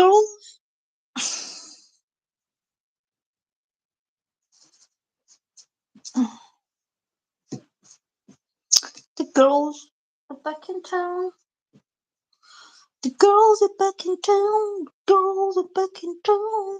girls, the girls are back in town. The girls are back in town. Girls are back in town.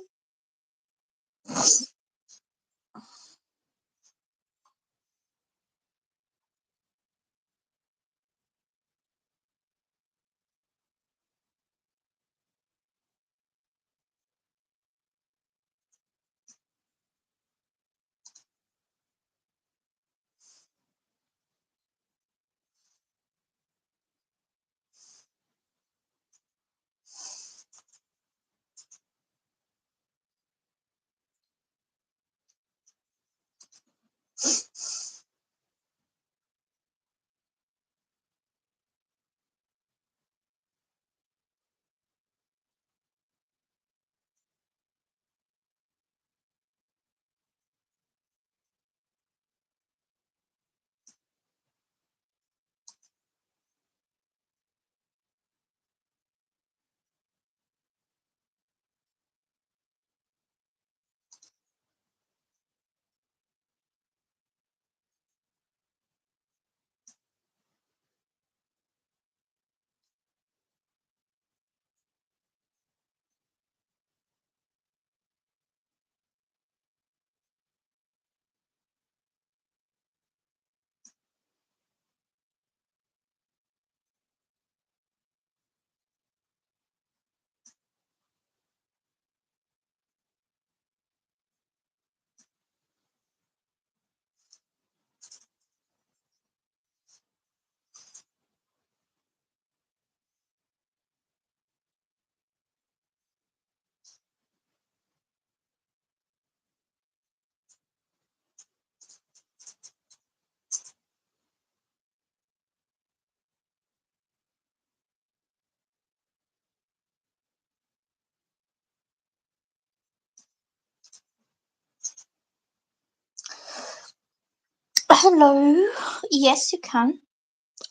Hello. Yes, you can.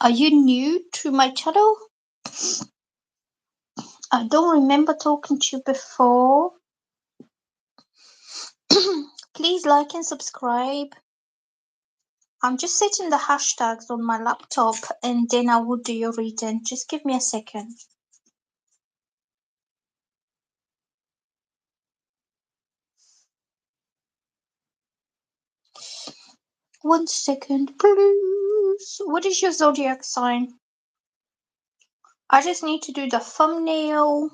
Are you new to my channel? I don't remember talking to you before. Please like and subscribe. I'm just setting the hashtags on my laptop and then I will do your reading. Just give me a second. One second, please. What is your zodiac sign? I just need to do the thumbnail.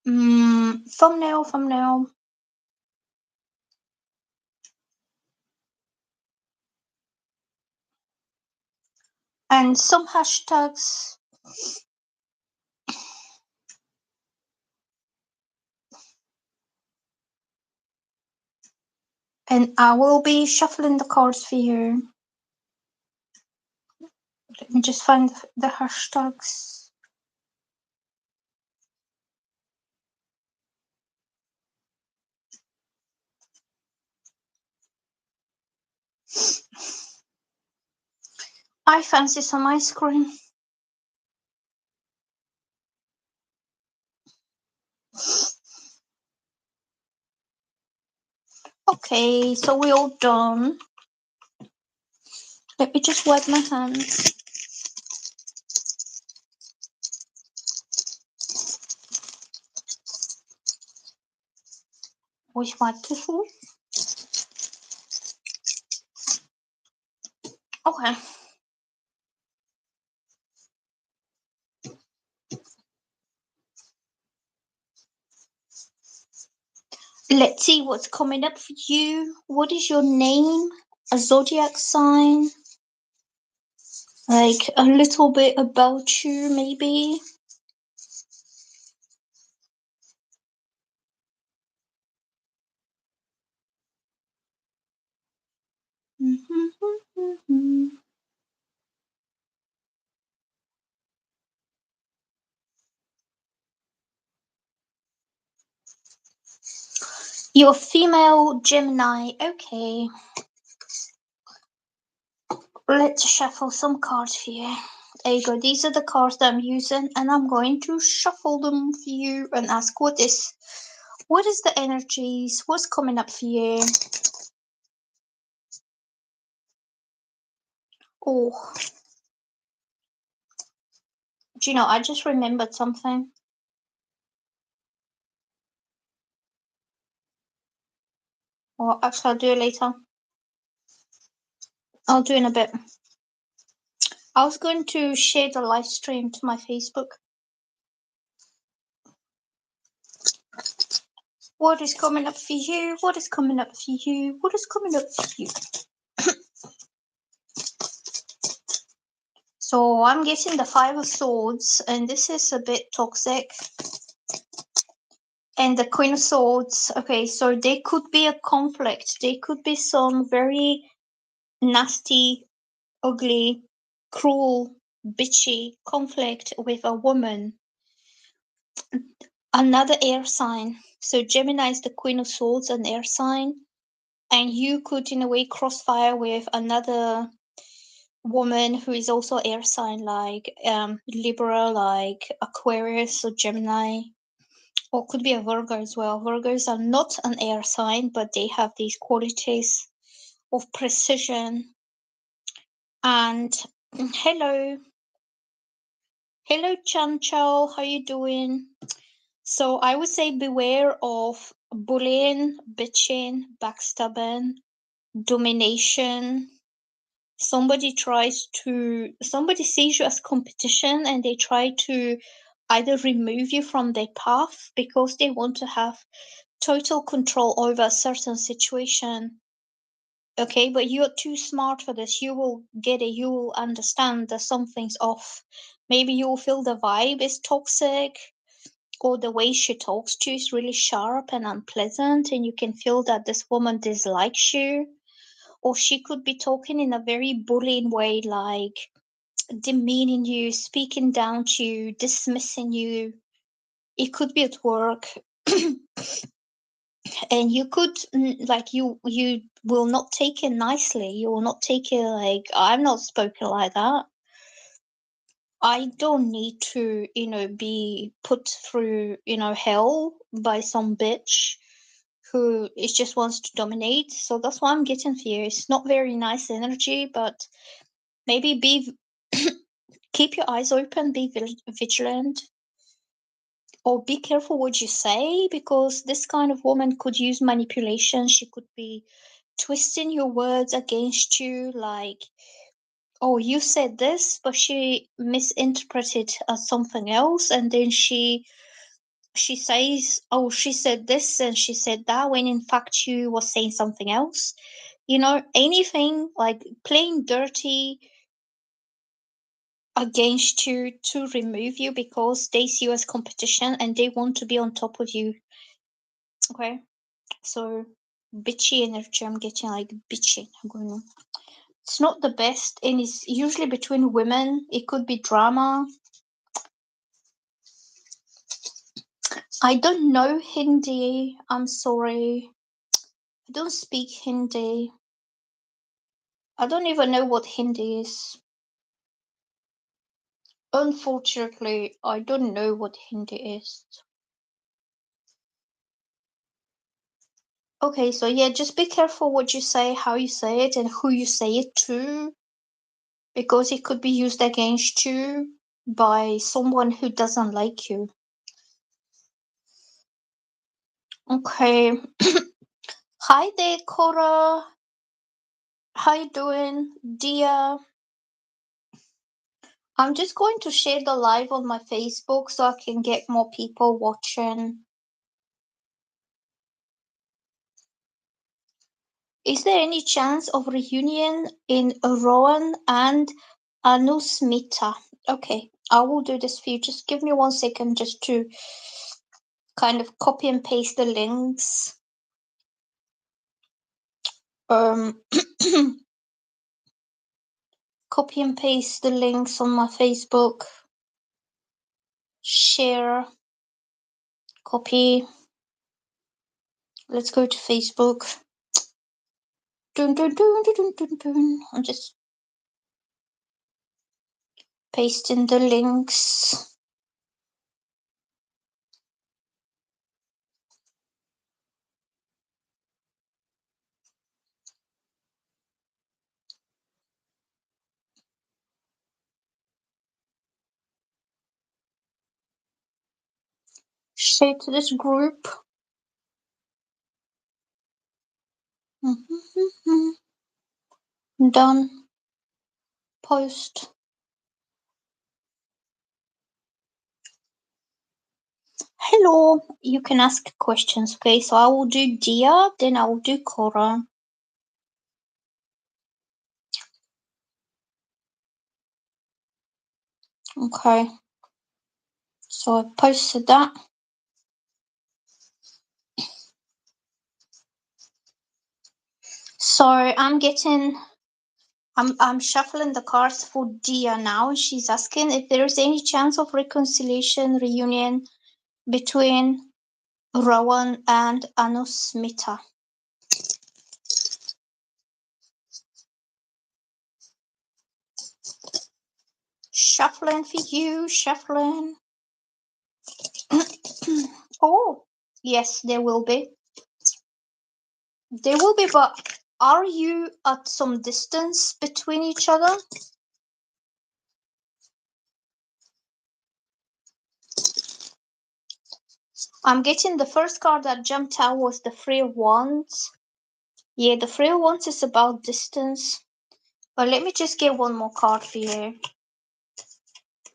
Thumbnail. And some hashtags. And I will be shuffling the cards for you. Let me just find the hashtags. I fancy some ice cream. Okay, so we're all done. Let me just wipe my hands. With my tissue. Okay. Let's see what's coming up for you. What is your name? A zodiac sign? Like a little bit about you, maybe? You're female Gemini. Okay. Let's shuffle some cards for you. There you go. These are the cards that I'm using, and I'm going to shuffle them for you and ask what is the energies, what's coming up for you. Oh, do you know, I just remembered something. Or actually, I'll do it later. I'll do it in a bit. I was going to share the live stream to my Facebook. What is coming up for you? What is coming up for you? What is coming up for you? So I'm getting the Five of Swords, and this is a bit toxic. And the Queen of Swords. Okay, so there could be a conflict. There could be some very nasty, ugly, cruel, bitchy conflict with a woman. Another air sign. So Gemini is the Queen of Swords, an air sign. And you could, in a way, crossfire with another woman who is also air sign, like Libra, like Aquarius or Gemini. Or could be a Virgo as well. Virgos are not an air sign, but they have these qualities of precision. And hello, Chanchal, how you doing? So I would say beware of bullying, bitching, backstabbing, domination. Somebody sees you as competition, and they try to either remove you from their path because they want to have total control over a certain situation. Okay, but you're too smart for this. You will get it. You will understand that something's off. Maybe you will feel the vibe is toxic, or the way she talks to you is really sharp and unpleasant, and you can feel that this woman dislikes you. Or she could be talking in a very bullying way, like demeaning you, speaking down to you, dismissing you. It could be at work. And you could like you will not take it nicely. You will not take it like, I'm not spoken like that. I don't need to, be put through, hell by some bitch who is just wants to dominate. So that's what I'm getting for you. It's not very nice energy, but maybe keep your eyes open, be vigilant, or be careful what you say, because this kind of woman could use manipulation. She could be twisting your words against you, like, oh, you said this, but she misinterpreted as something else, and then she says, oh, she said this and she said that, when in fact you was saying something else. Anything like playing dirty against you to remove you because they see you as competition and they want to be on top of you. Okay, so bitchy energy, I'm getting like bitchy. It's not the best, and it's usually between women. It could be drama. I don't know Hindi. I'm sorry. I don't speak Hindi. I don't even know what Hindi is. Unfortunately, I don't know what Hindi is. Okay, so yeah, just be careful what you say, how you say it, and who you say it to, because it could be used against you by someone who doesn't like you. Okay. Hi there, Cora. How you doing, Dia? I'm just going to share the live on my Facebook so I can get more people watching. Is there any chance of reunion in Rowan and Anusmita? Okay, I will do this for you. Just give me 1 second just to kind of copy and paste the links. Copy and paste the links on my Facebook. Share. Copy. Let's go to Facebook. Dun, dun, dun, dun, dun, dun, dun. I'm just Paste in the links. Share to this group. Done. Post. Hello. You can ask questions, okay? So I will do Dia, then I will do Cora. Okay. So I posted that. So I'm shuffling the cards for Dia now. She's asking if there is any chance of reconciliation, reunion between Rowan and Anusmita. Shuffling for you, shuffling. Oh, yes, there will be. There will be, but are you at some distance between each other? I'm getting the first card that jumped out was the Three of Wands. Yeah, the Three of Wands is about distance. But let me just get one more card for you.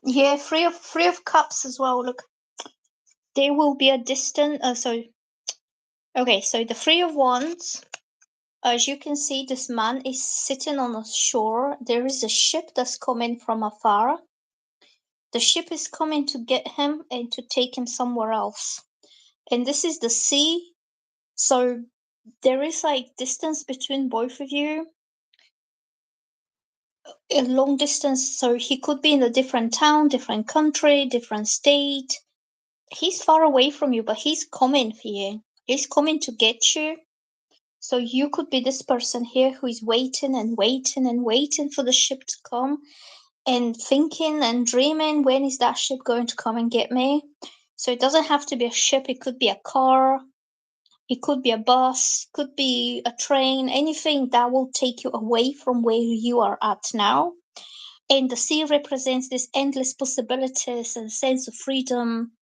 Yeah, Three of Cups as well. Look, there will be a distance. Okay, so the Three of Wands. As you can see, this man is sitting on a shore. There is a ship that's coming from afar. The ship is coming to get him and to take him somewhere else. And this is the sea. So there is like distance between both of you. A long distance. So he could be in a different town, different country, different state. He's far away from you, but he's coming for you. He's coming to get you. So you could be this person here who is waiting and waiting and waiting for the ship to come and thinking and dreaming, when is that ship going to come and get me? So it doesn't have to be a ship, it could be a car, it could be a bus, could be a train, anything that will take you away from where you are at now. And the sea represents these endless possibilities and sense of freedom,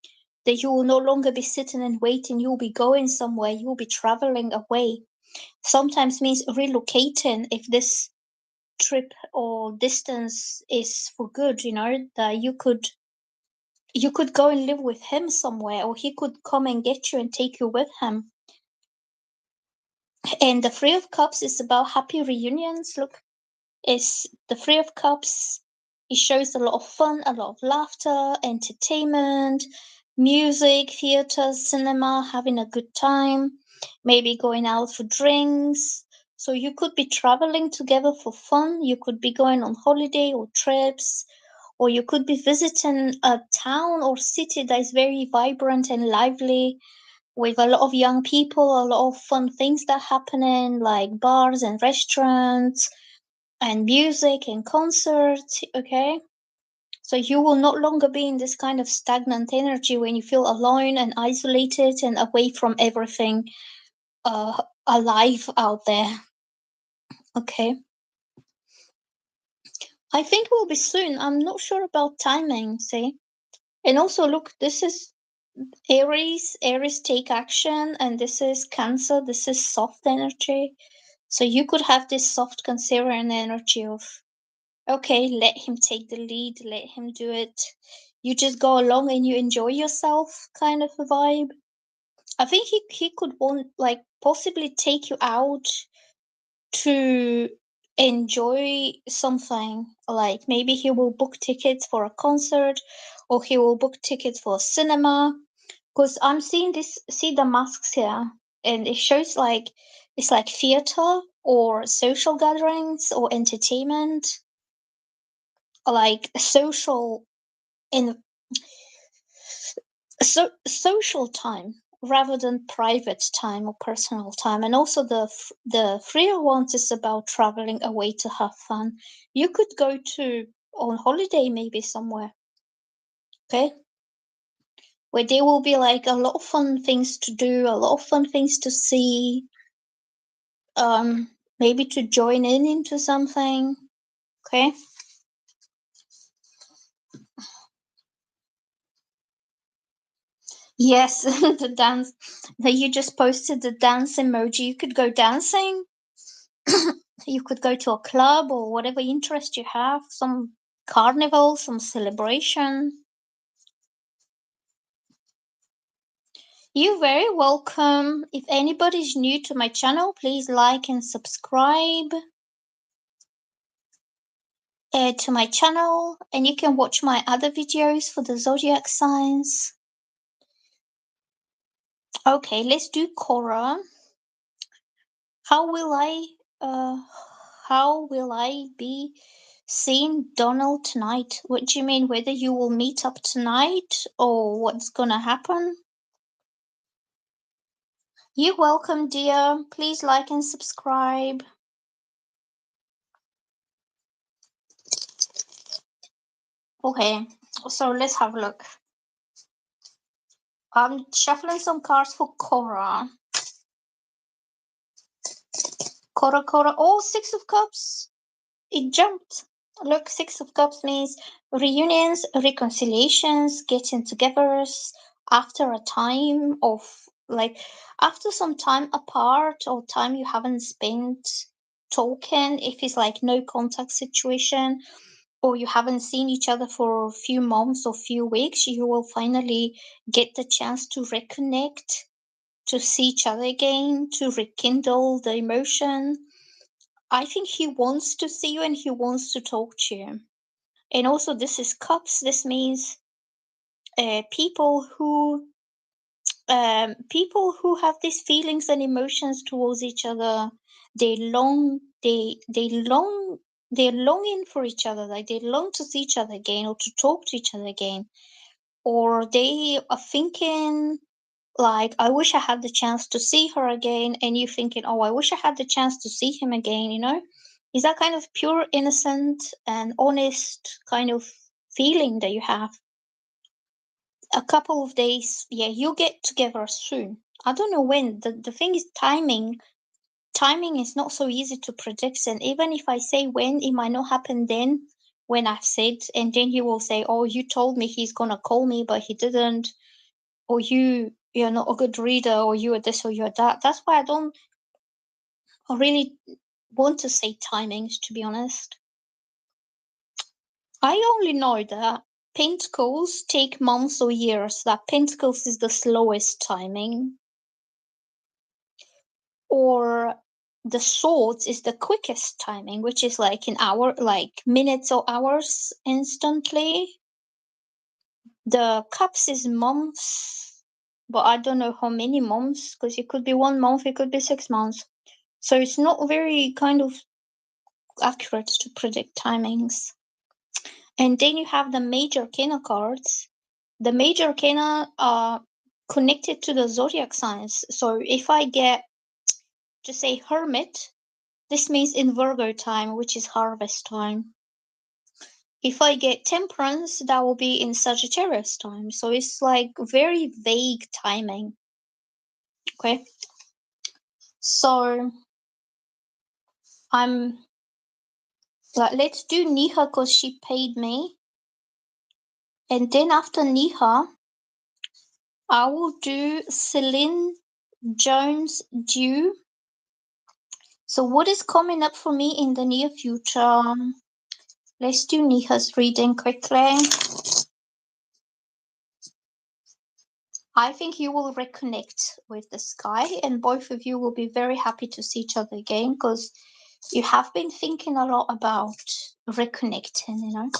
that you will no longer be sitting and waiting, you will be going somewhere, you will be traveling away. Sometimes means relocating if this trip or distance is for good, that you could go and live with him somewhere, or he could come and get you and take you with him. And the Three of Cups is about happy reunions. Look, it's the Three of Cups. It shows a lot of fun, a lot of laughter, entertainment, music, theater, cinema, having a good time, maybe going out for drinks. So you could be traveling together for fun. You could be going on holiday or trips, or you could be visiting a town or city that is very vibrant and lively with a lot of young people, a lot of fun things that are happening, like bars and restaurants and music and concerts. Okay, so you will no longer be in this kind of stagnant energy when you feel alone and isolated and away from everything alive out there. Okay, I think we'll be soon. I'm not sure about timing. See, and also look, this is Aries take action, and this is Cancer, this is soft energy. So you could have this soft Cancerian energy of, okay, let him take the lead, let him do it. You just go along and you enjoy yourself, kind of a vibe. I think he could want, like, possibly take you out to enjoy something. Like maybe he will book tickets for a concert, or he will book tickets for a cinema. Because I'm seeing see the masks here, and it shows like it's like theater or social gatherings or entertainment, like social in social time rather than private time or personal time. And also the Three of Wands is about traveling away to have fun. You could go to on holiday maybe somewhere. Okay? Where there will be like a lot of fun things to do, a lot of fun things to see. Maybe to join into something. Okay? Yes, the dance that you just posted, the dance emoji. You could go dancing. You could go to a club or whatever interest you have, some carnival, some celebration. You're very welcome. If anybody's new to my channel, please like and subscribe to my channel, and you can watch my other videos for the zodiac signs. Okay, let's do Cora. How will I be seeing Donald tonight? What do you mean? Whether you will meet up tonight or what's gonna happen? You're welcome, dear. Please like and subscribe. Okay, so let's have a look. I'm shuffling some cards for Cora. Cora. Oh, Six of Cups. It jumped. Look, Six of Cups means reunions, reconciliations, getting togethers after a time of, like, after some time apart or time you haven't spent talking, if it's like no contact situation or you haven't seen each other for a few months or few weeks, you will finally get the chance to reconnect, to see each other again, to rekindle the emotion. I think he wants to see you and he wants to talk to you. And also, this is cups. This means people who have these feelings and emotions towards each other. They're longing for each other. Like they long to see each other again or to talk to each other again, or they are thinking like, I wish I had the chance to see her again, and you thinking, oh, I wish I had the chance to see him again, you know? Is that kind of pure, innocent, and honest kind of feeling that you have? A couple of days, yeah, you get together soon. I don't know when. The thing is timing. Timing is not so easy to predict, and even if I say when, it might not happen then when I've said, and then you will say, oh, you told me he's gonna call me, but he didn't, or you're not a good reader, or you are this or you're that. That's why I don't really want to say timings, to be honest. I only know that Pentacles take months or years, that Pentacles is the slowest timing, or the Swords is the quickest timing, which is like an hour, like minutes or hours instantly. The Cups is months, but I don't know how many months, because it could be 1 month, it could be 6 months. So it's not very kind of accurate to predict timings. And then you have the major arcana cards. The major arcana are connected to the zodiac signs. So if I get, just say, Hermit, this means in Virgo time, which is harvest time. If I get Temperance, that will be in Sagittarius time. So it's like very vague timing. Okay. So I'm like, let's do Niha because she paid me. And then after Niha, I will do Celine Jones Dew. So what is coming up for me in the near future? Let's do Niha's reading quickly. I think you will reconnect with this guy, and both of you will be very happy to see each other again because you have been thinking a lot about reconnecting, you know.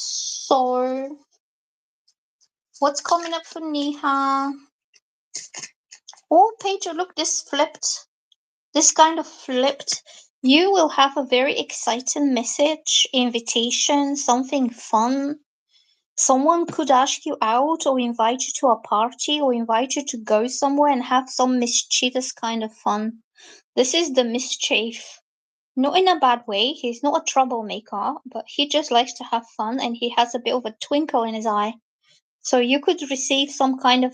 So, what's coming up for Niha? Oh, Pedro, look, this flipped. This kind of flipped. You will have a very exciting message, invitation, something fun, Someone could ask you out or invite you to a party or invite you to go somewhere and have some mischievous kind of fun. This is the mischief. Not in a bad way, he's not a troublemaker, but he just likes to have fun and he has a bit of a twinkle in his eye. So you could receive some kind of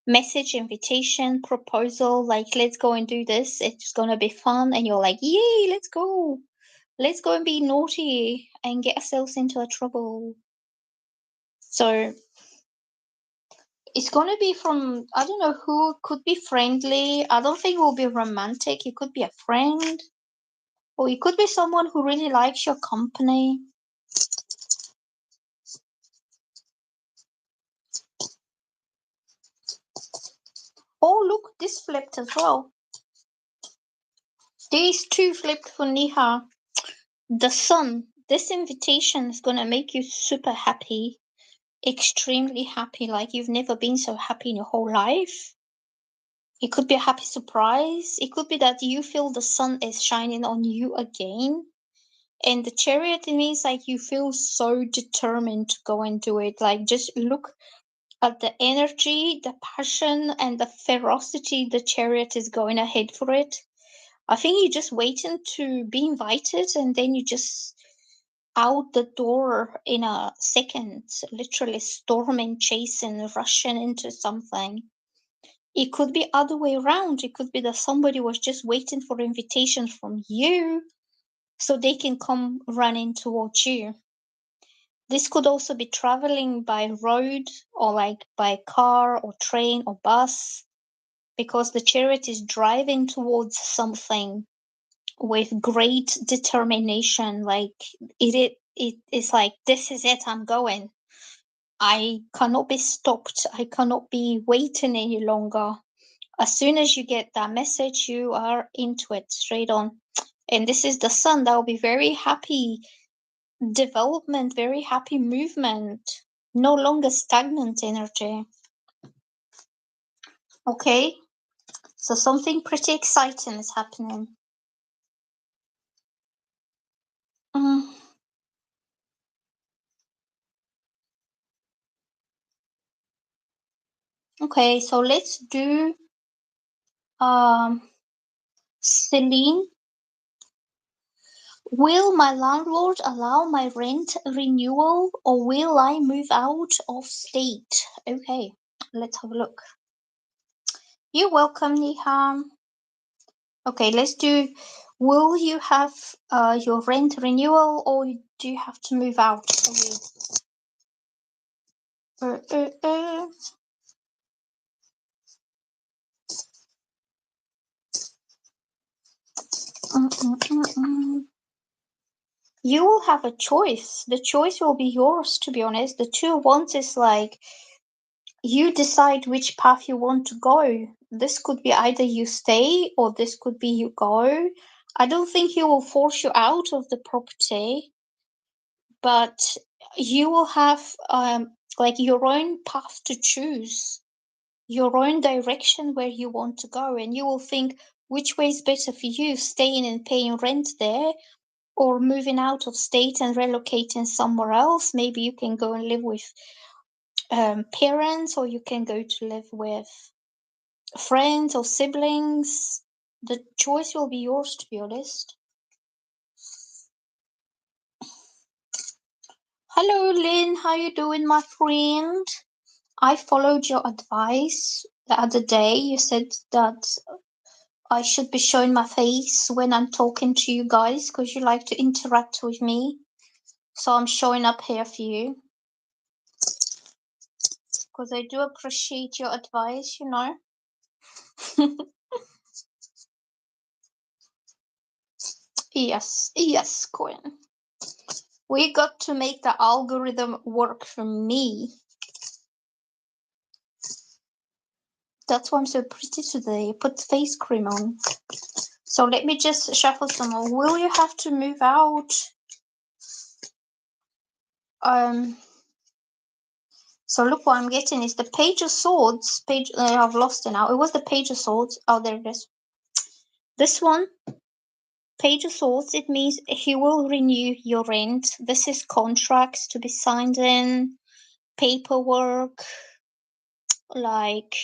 message, invitation, proposal, like, let's go and do this, it's gonna be fun, and you're like, yay, let's go. Let's go and be naughty and get ourselves into a trouble. So it's gonna be from, I don't know who, could be friendly. I don't think it will be romantic. It could be a friend. Or it could be someone who really likes your company. Oh, look, this flipped as well. These two flipped for Niha. The sun. This invitation is gonna make you super happy. Extremely happy, like you've never been so happy in your whole life. It could be a happy surprise. It could be that you feel the sun is shining on you again. And the chariot, it means like you feel so determined to go and do it. Like just look at the energy, the passion, and the ferocity the chariot is going ahead for it. I think you're just waiting to be invited and then you just out the door in a second, literally storming, chasing, rushing into something. It could be other way around. It could be that somebody was just waiting for invitations from you so they can come running towards you. This could also be traveling by road or like by car or train or bus, because the chariot is driving towards something with great determination. Like it is like, this is it, I'm going. I cannot be stopped. I cannot be waiting any longer. As soon as you get that message, you are into it straight on. And this is the sun. That will be very happy development, very happy movement, no longer stagnant energy. Okay, so something pretty exciting is happening. Mm. Okay, so let's do Celine. Will my landlord allow my rent renewal or will I move out of state? Okay, let's have a look. You're welcome, Niham. Okay, let's do, will you have your rent renewal or do you have to move out? Okay. You will have a choice. The choice will be yours, to be honest. The 2 of Wands is like, you decide which path you want to go. This could be either you stay or this could be you go. I don't think he will force you out of the property, but you will have like your own path to choose, your own direction where you want to go, and you will think which way is better for you, staying and paying rent there or moving out of state and relocating somewhere else. Maybe you can go and live with parents, or you can go to live with friends or siblings. The choice will be yours, to be honest. Hello, Lynn. How you doing, my friend? I followed your advice the other day. You said that I should be showing my face when I'm talking to you guys because you like to interact with me. So I'm showing up here for you because I do appreciate your advice, you know. Yes, Quinn. We got to make the algorithm work for me. That's why I'm so pretty today. Put face cream on. So let me just shuffle some more. Will you have to move out? So look, what I'm getting is the Page of Swords. I've lost it now. It was the Page of Swords. Oh, there it is. This one, Page of Swords, it means he will renew your rent. This is contracts to be signed in. paperwork, like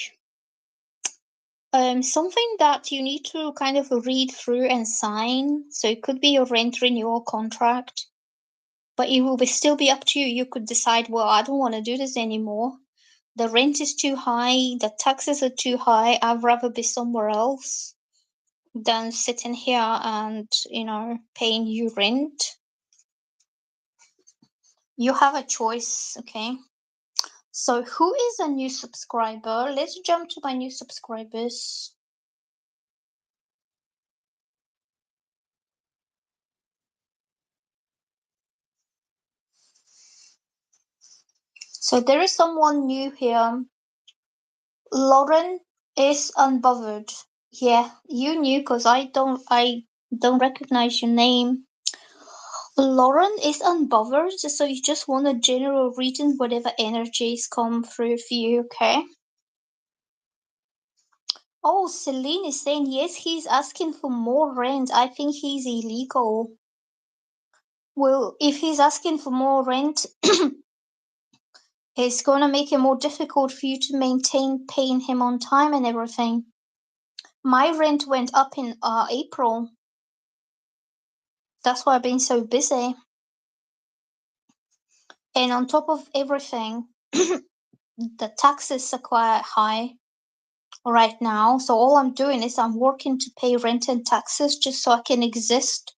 something that you need to kind of read through and sign. So it could be your rent renewal contract, but it will still be up to you. You could decide, well, I don't want to do this anymore. The rent is too high, the taxes are too high. I'd rather be somewhere else than sitting here and, paying you rent. You have a choice, okay? So who is a new subscriber? Let's jump to my new subscribers. So there is someone new here. Lauren is unbothered. Yeah, you knew because I don't recognize your name. Lauren is unbothered, so you just want a general reading, whatever energies come through for you, okay? Oh, Celine is saying yes, he's asking for more rent. I think he's illegal. Well, if he's asking for more rent, it's gonna make it more difficult for you to maintain paying him on time and everything. My rent went up in April. That's why I've been so busy. And on top of everything, the taxes are quite high right now. So all I'm doing is I'm working to pay rent and taxes just so I can exist.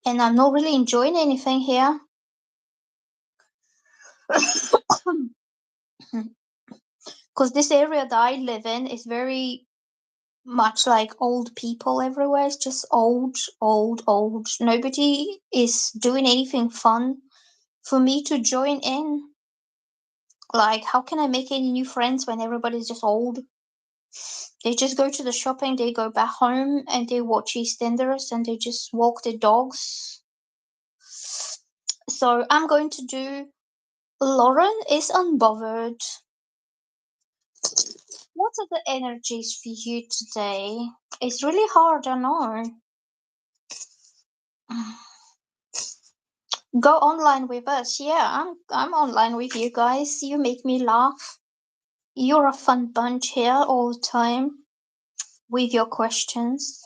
And I'm not really enjoying anything here. Because this area that I live in is very much like old people everywhere. It's just old, old, old. Nobody is doing anything fun for me to join in. Like, how can I make any new friends when everybody's just old? They just go to the shopping, they go back home, and they watch EastEnders, and they just walk their dogs. So I'm going to do Lauren is unbothered. What are the energies for you today? It's really hard, I know. Go online with us. Yeah, I'm online with you guys. You make me laugh. You're a fun bunch here all the time with your questions.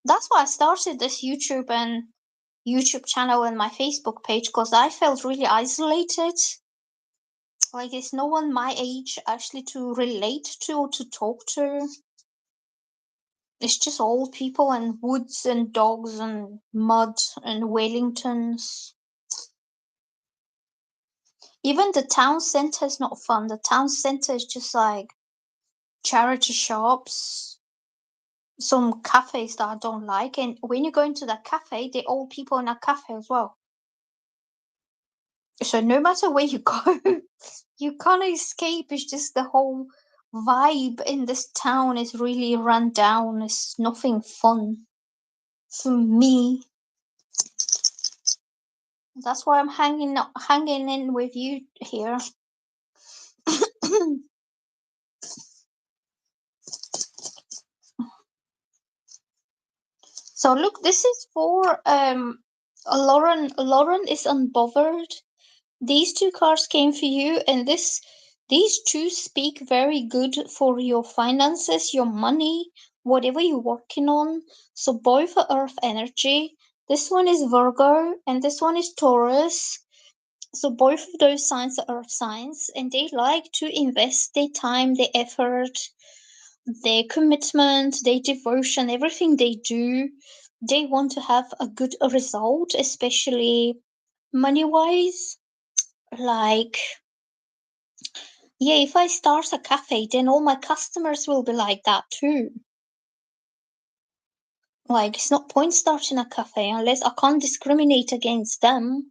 That's why I started this YouTube channel and my Facebook page, because I felt really isolated. Like there's no one my age actually to relate to or to talk to. It's just old people and woods and dogs and mud and Wellingtons. Even the town centre is not fun. The town centre is just like charity shops, some cafes that I don't like. And when you go into that cafe, they're old people in that cafe as well. So no matter where you go, you can't escape. It's just the whole vibe in this town is really run down. It's nothing fun for me. That's why I'm hanging in with you here. So look, this is for Lauren. Lauren is unbothered. These two cards came for you, and these two speak very good for your finances, your money, whatever you're working on. So both are Earth energy. This one is Virgo, and this one is Taurus. So both of those signs are Earth signs, and they like to invest their time, their effort, their commitment, their devotion, everything they do. They want to have a good result, especially money-wise. Like, yeah, if I start a cafe, then all my customers will be like that too. Like, it's not point starting a cafe unless I can't discriminate against them.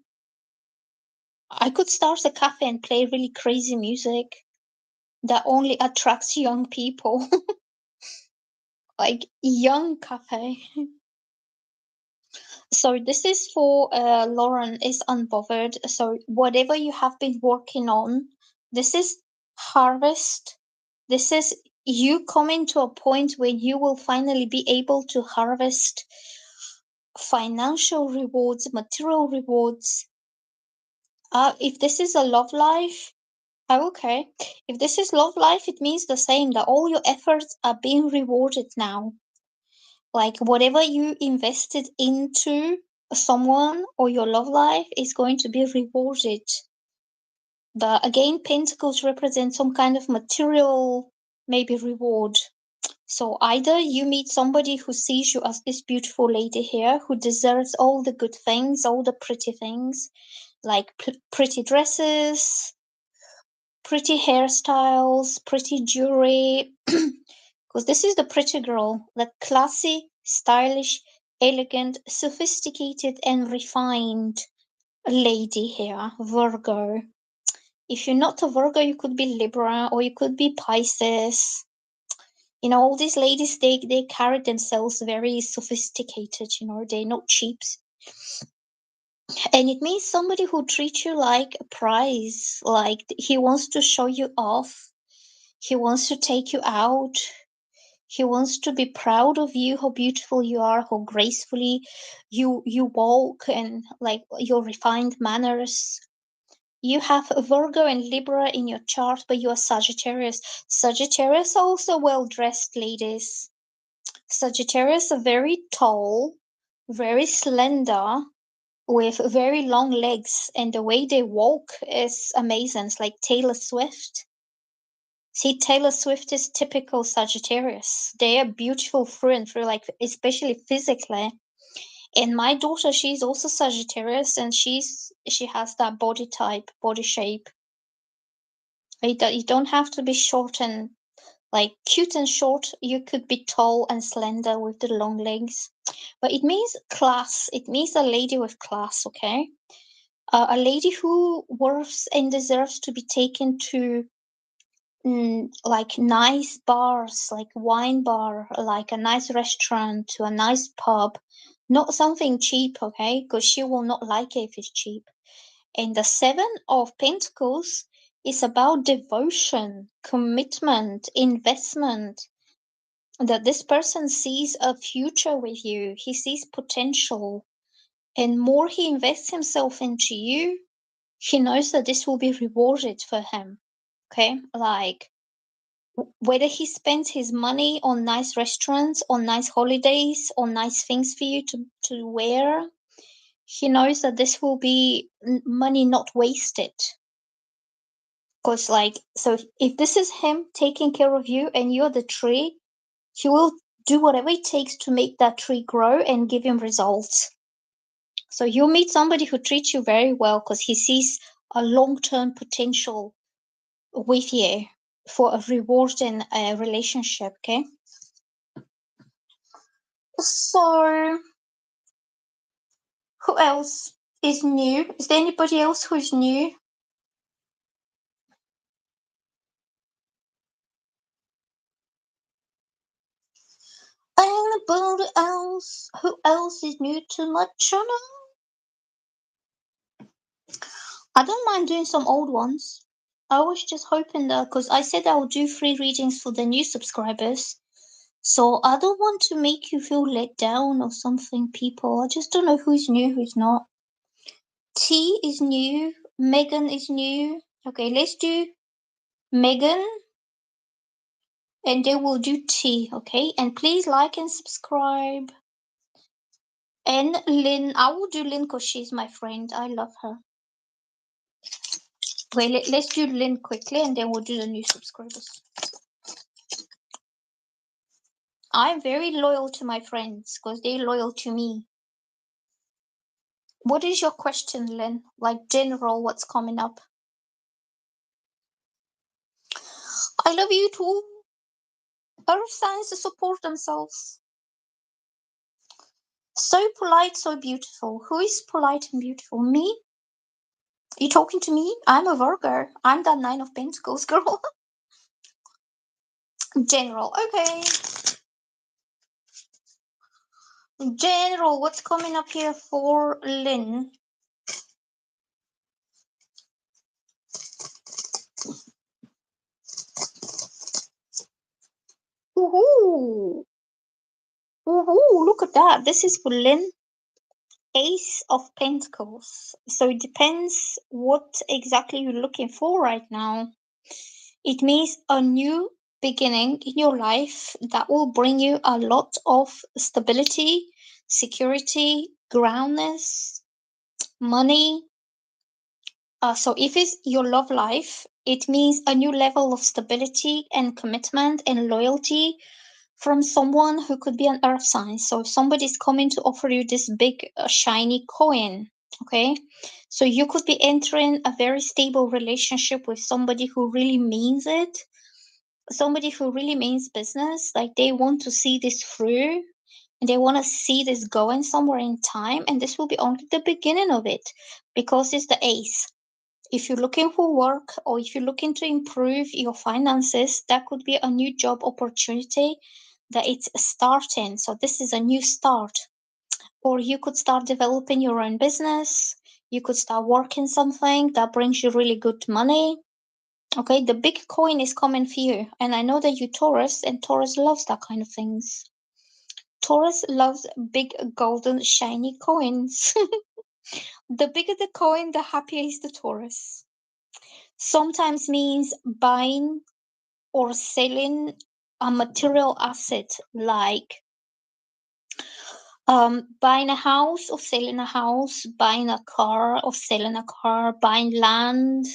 I could start a cafe and play really crazy music that only attracts young people. Like, young cafe. So this is for Lauren is unbothered. So whatever you have been working on, this is harvest. This is you coming to a point where you will finally be able to harvest financial rewards, material rewards, If this is a love life, okay. If this is love life, it means the same, that all your efforts are being rewarded now. Like whatever you invested into someone or your love life is going to be rewarded. But again, pentacles represent some kind of material, maybe reward. So either you meet somebody who sees you as this beautiful lady here, who deserves all the good things, all the pretty things, like pretty dresses, pretty hairstyles, pretty jewelry, because this is the pretty girl, the classy, stylish, elegant, sophisticated, and refined lady here, Virgo. If you're not a Virgo, you could be Libra or you could be Pisces. You know, all these ladies, they carry themselves very sophisticated, you know, they're not cheaps. And it means somebody who treats you like a prize, like he wants to show you off, he wants to take you out, he wants to be proud of you, how beautiful you are, how gracefully you walk, and like your refined manners. You have Virgo and Libra in your chart, but you are Sagittarius. Sagittarius are also well-dressed ladies. Sagittarius are very tall, very slender, with very long legs, and the way they walk is amazing. It's like Taylor Swift. See, Taylor Swift is typical Sagittarius. They are beautiful through and through, like especially physically. And my daughter, she's also Sagittarius, and she has that body type, body shape. You don't have to be short and like cute and short. You could be tall and slender with the long legs. But it means class. It means a lady with class, okay? A lady who worths and deserves to be taken to like nice bars, like wine bar, like a nice restaurant, to a nice pub. Not something cheap, okay? Because she will not like it if it's cheap. And the Seven of Pentacles is about devotion, commitment, investment. That this person sees a future with you, he sees potential, and more he invests himself into you, he knows that this will be rewarded for him. Okay, like whether he spends his money on nice restaurants, on nice holidays, on nice things for you to wear, he knows that this will be money not wasted. Because like, so if this is him taking care of you and you're the tree, he will do whatever it takes to make that tree grow and give him results. So you'll meet somebody who treats you very well because he sees a long-term potential with you for a rewarding relationship, okay? So who else is new? Is there anybody else who's new? Anybody else? Who else is new to my channel? I don't mind doing some old ones. I was just hoping that, because I said I would do free readings for the new subscribers. So I don't want to make you feel let down or something, people. I just don't know who's new, who's not. T is new. Megan is new. Okay, let's do Megan, and then we'll do T, okay? And please like and subscribe. And Lynn, I will do Lynn because she's my friend. I love her. Wait, let's do Lynn quickly, and then we'll do the new subscribers. I'm very loyal to my friends because they're loyal to me. What is your question, Lynn? Like general, what's coming up? I love you too. Earth signs to support themselves. So polite, so beautiful. Who is polite and beautiful? Me? You talking to me? I'm a Virgo. I'm that Nine of Pentacles girl. General, okay. General, what's coming up here for Lynn? Woohoo! Woohoo! Look at that. This is for Lynn. Ace of Pentacles. So it depends what exactly you're looking for right now. It means a new beginning in your life that will bring you a lot of stability, security, groundness, money. So if it's your love life, it means a new level of stability and commitment and loyalty from someone who could be an earth sign. So if somebody's coming to offer you this big shiny coin, okay? So you could be entering a very stable relationship with somebody who really means it, somebody who really means business. Like they want to see this through and they want to see this going somewhere in time. And this will be only the beginning of it because it's the ace. If you're looking for work or if you're looking to improve your finances, that could be a new job opportunity that it's starting. So this is a new start. Or you could start developing your own business. You could start working something that brings you really good money. Okay, the big coin is coming for you. And I know that you Taurus, and Taurus loves that kind of things. Taurus loves big golden shiny coins. The bigger the coin, the happier is the Taurus. Sometimes means buying or selling a material asset like buying a house or selling a house, buying a car or selling a car, buying land,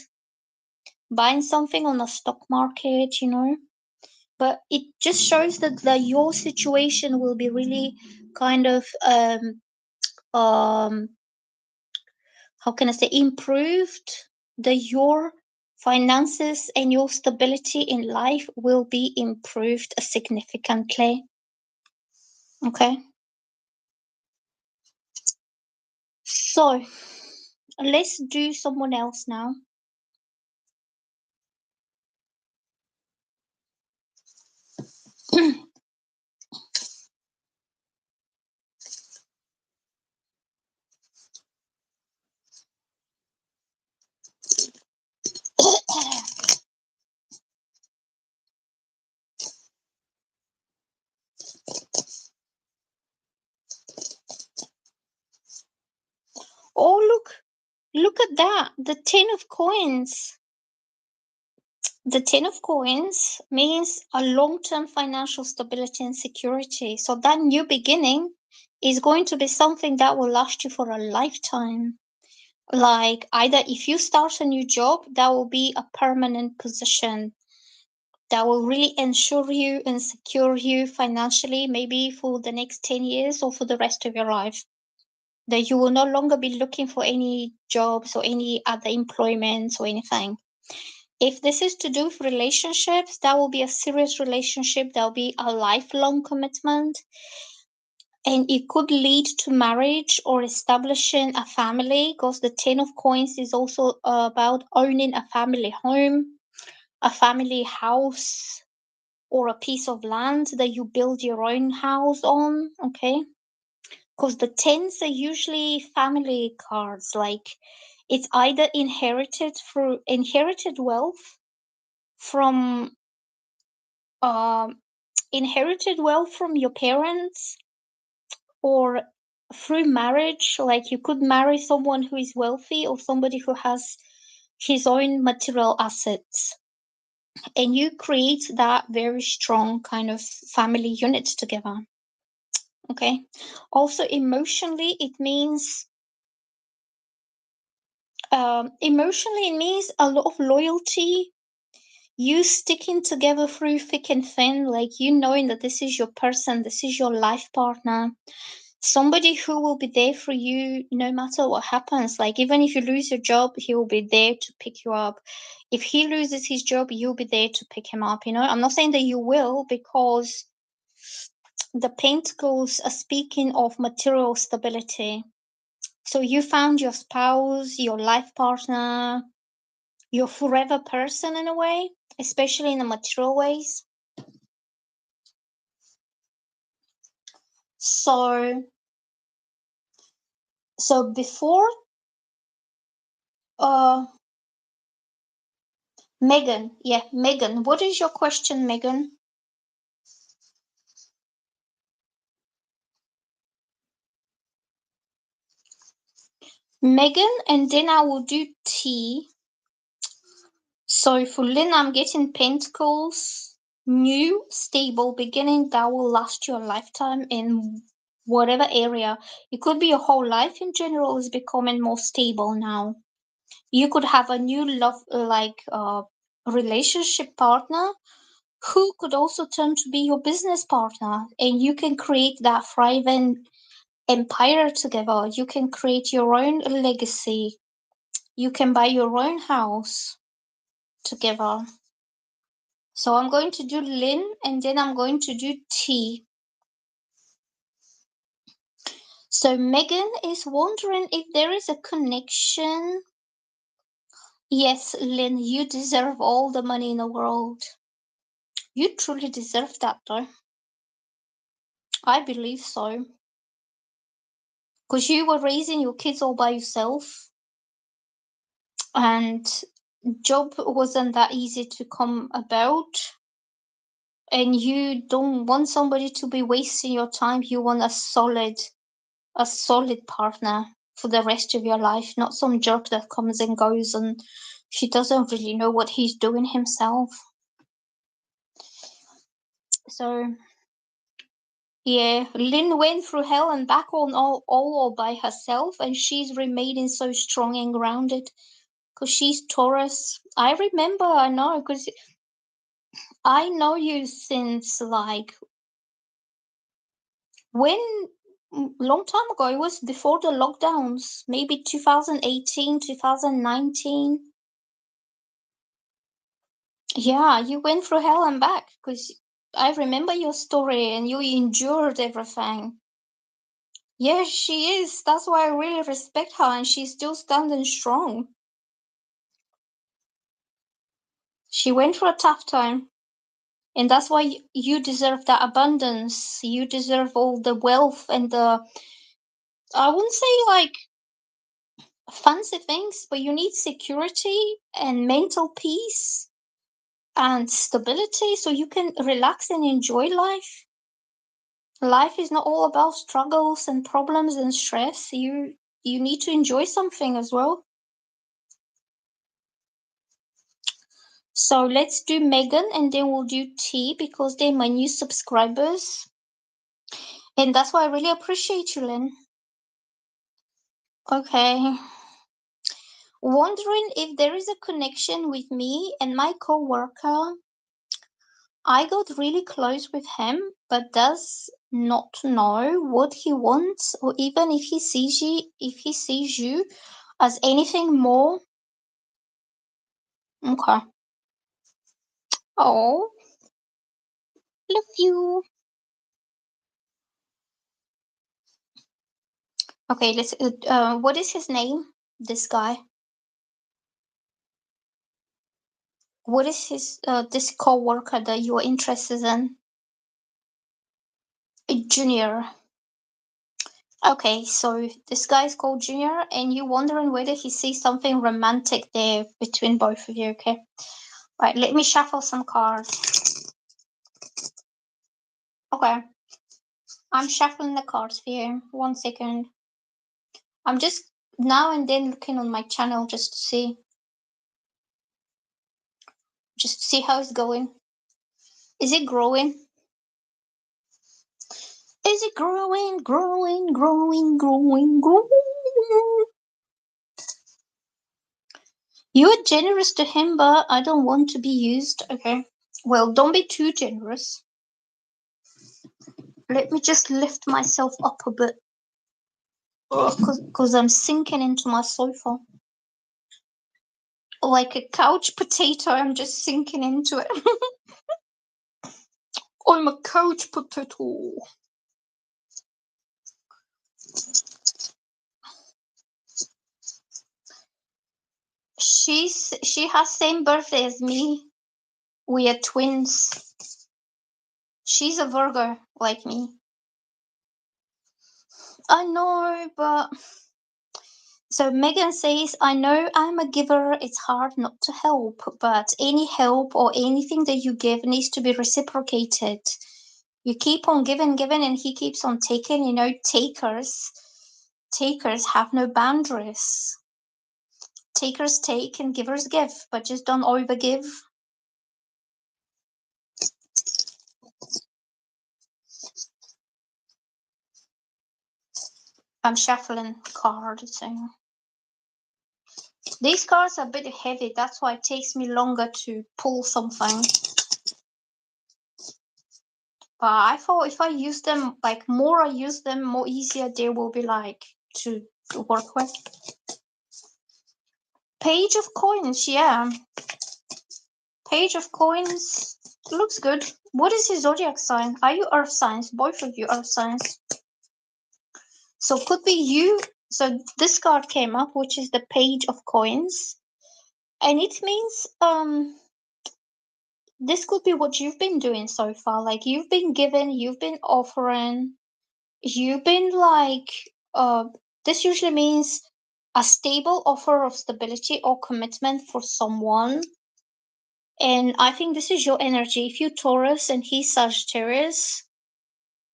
buying something on the stock market, you know. But it just shows that your situation will be really kind of um how can I say improved, that your finances and your stability in life will be improved significantly. Okay, so let's do someone else now. Oh, look at that. The 10 of coins. The 10 of coins means a long-term financial stability and security. So that new beginning is going to be something that will last you for a lifetime. Like either if you start a new job, that will be a permanent position that will really ensure you and secure you financially, maybe for the next 10 years or for the rest of your life. That you will no longer be looking for any jobs or any other employments or anything. If this is to do with relationships, that will be a serious relationship, that will be a lifelong commitment, and it could lead to marriage or establishing a family, because the 10 of coins is also about owning a family home, a family house, or a piece of land that you build your own house on. Okay, because the tens are usually family cards. Like it's either inherited wealth from inherited wealth from your parents, or through marriage. Like you could marry someone who is wealthy or somebody who has his own material assets, and you create that very strong kind of family unit together. Okay, also emotionally it means emotionally it means a lot of loyalty, you sticking together through thick and thin, like you knowing that this is your person, this is your life partner, somebody who will be there for you no matter what happens. Like even if you lose your job, he will be there to pick you up. If he loses his job, you'll be there to pick him up. You know, I'm not saying that you will, because the pentacles are speaking of material stability. So you found your spouse, your life partner, your forever person in a way, especially in the material ways. So before uh Megan, what is your question, Megan? Megan, and then I will do T. So for Lynn, I'm getting Pentacles, new, stable beginning that will last you a lifetime in whatever area. It could be your whole life in general is becoming more stable now. You could have a new love, relationship partner who could also turn to be your business partner, and you can create that thriving empire together. You can create your own legacy. You can buy your own house together. So I'm going to do Lynn and then I'm going to do T. So Megan is wondering if there is a connection. Yes, Lynn, you deserve all the money in the world. You truly deserve that, though. I believe so. Because you were raising your kids all by yourself, and job wasn't that easy to come about. And you don't want somebody to be wasting your time. You want a solid partner for the rest of your life, not some jerk that comes and goes and he doesn't really know what he's doing himself. So yeah, Lynn went through hell and back on all by herself, and she's remaining so strong and grounded because she's Taurus. I remember, I know, because I know you since like when long time ago. It was before the lockdowns, maybe 2018, 2019. Yeah, you went through hell and back because I remember your story and you endured everything. Yes, she is. That's why I really respect her, and she's still standing strong. She went through a tough time, and that's why you deserve that abundance. You deserve all the wealth and I wouldn't say like fancy things, but you need security and mental peace and stability so you can relax and enjoy life. Life is not all about struggles and problems and stress. You need to enjoy something as well. So let's do Megan and then we'll do T because they're my new subscribers. And that's why I really appreciate you, Lynn. Okay. Wondering if there is a connection with me and my co-worker. I got really close with him, but does not know what he wants or even if he sees you as anything more. Okay. Oh, love you. Okay, let's. What is his name? This guy. What is his this co-worker that you are interested in? Junior. Okay, so this guy is called Junior, and you're wondering whether he sees something romantic there between both of you. Okay. Right. Let me shuffle some cards. Okay. I'm shuffling the cards for you. 1 second. I'm just now and then looking on my channel just to see how it's going. Is it growing? Is it growing, growing, growing, growing, growing? You are generous to him, but I don't want to be used. Okay. Well, don't be too generous. Let me just lift myself up a bit. Because I'm sinking into my sofa. Like a couch potato, I'm just sinking into it. I'm a couch potato. She has same birthday as me. We are twins. She's a Virgo like me. I know, but so Megan says, I know I'm a giver. It's hard not to help, but any help or anything that you give needs to be reciprocated. You keep on giving, and he keeps on taking, takers. Takers have no boundaries. Takers take and givers give, but just don't overgive. I'm shuffling cards. So these cards are a bit heavy, that's why it takes me longer to pull something. But I thought if I use them, like more I use them, more easier they will be like to work with. Page of coins, yeah. Page of coins looks good. What is his zodiac sign? Are you earth signs? Both of you earth signs. So could be you. So this card came up, which is the page of coins. And it means this could be what you've been doing so far. Like you've been giving, you've been offering, you've been like this usually means a stable offer of stability or commitment for someone. And I think this is your energy. If you Taurus and he's Sagittarius,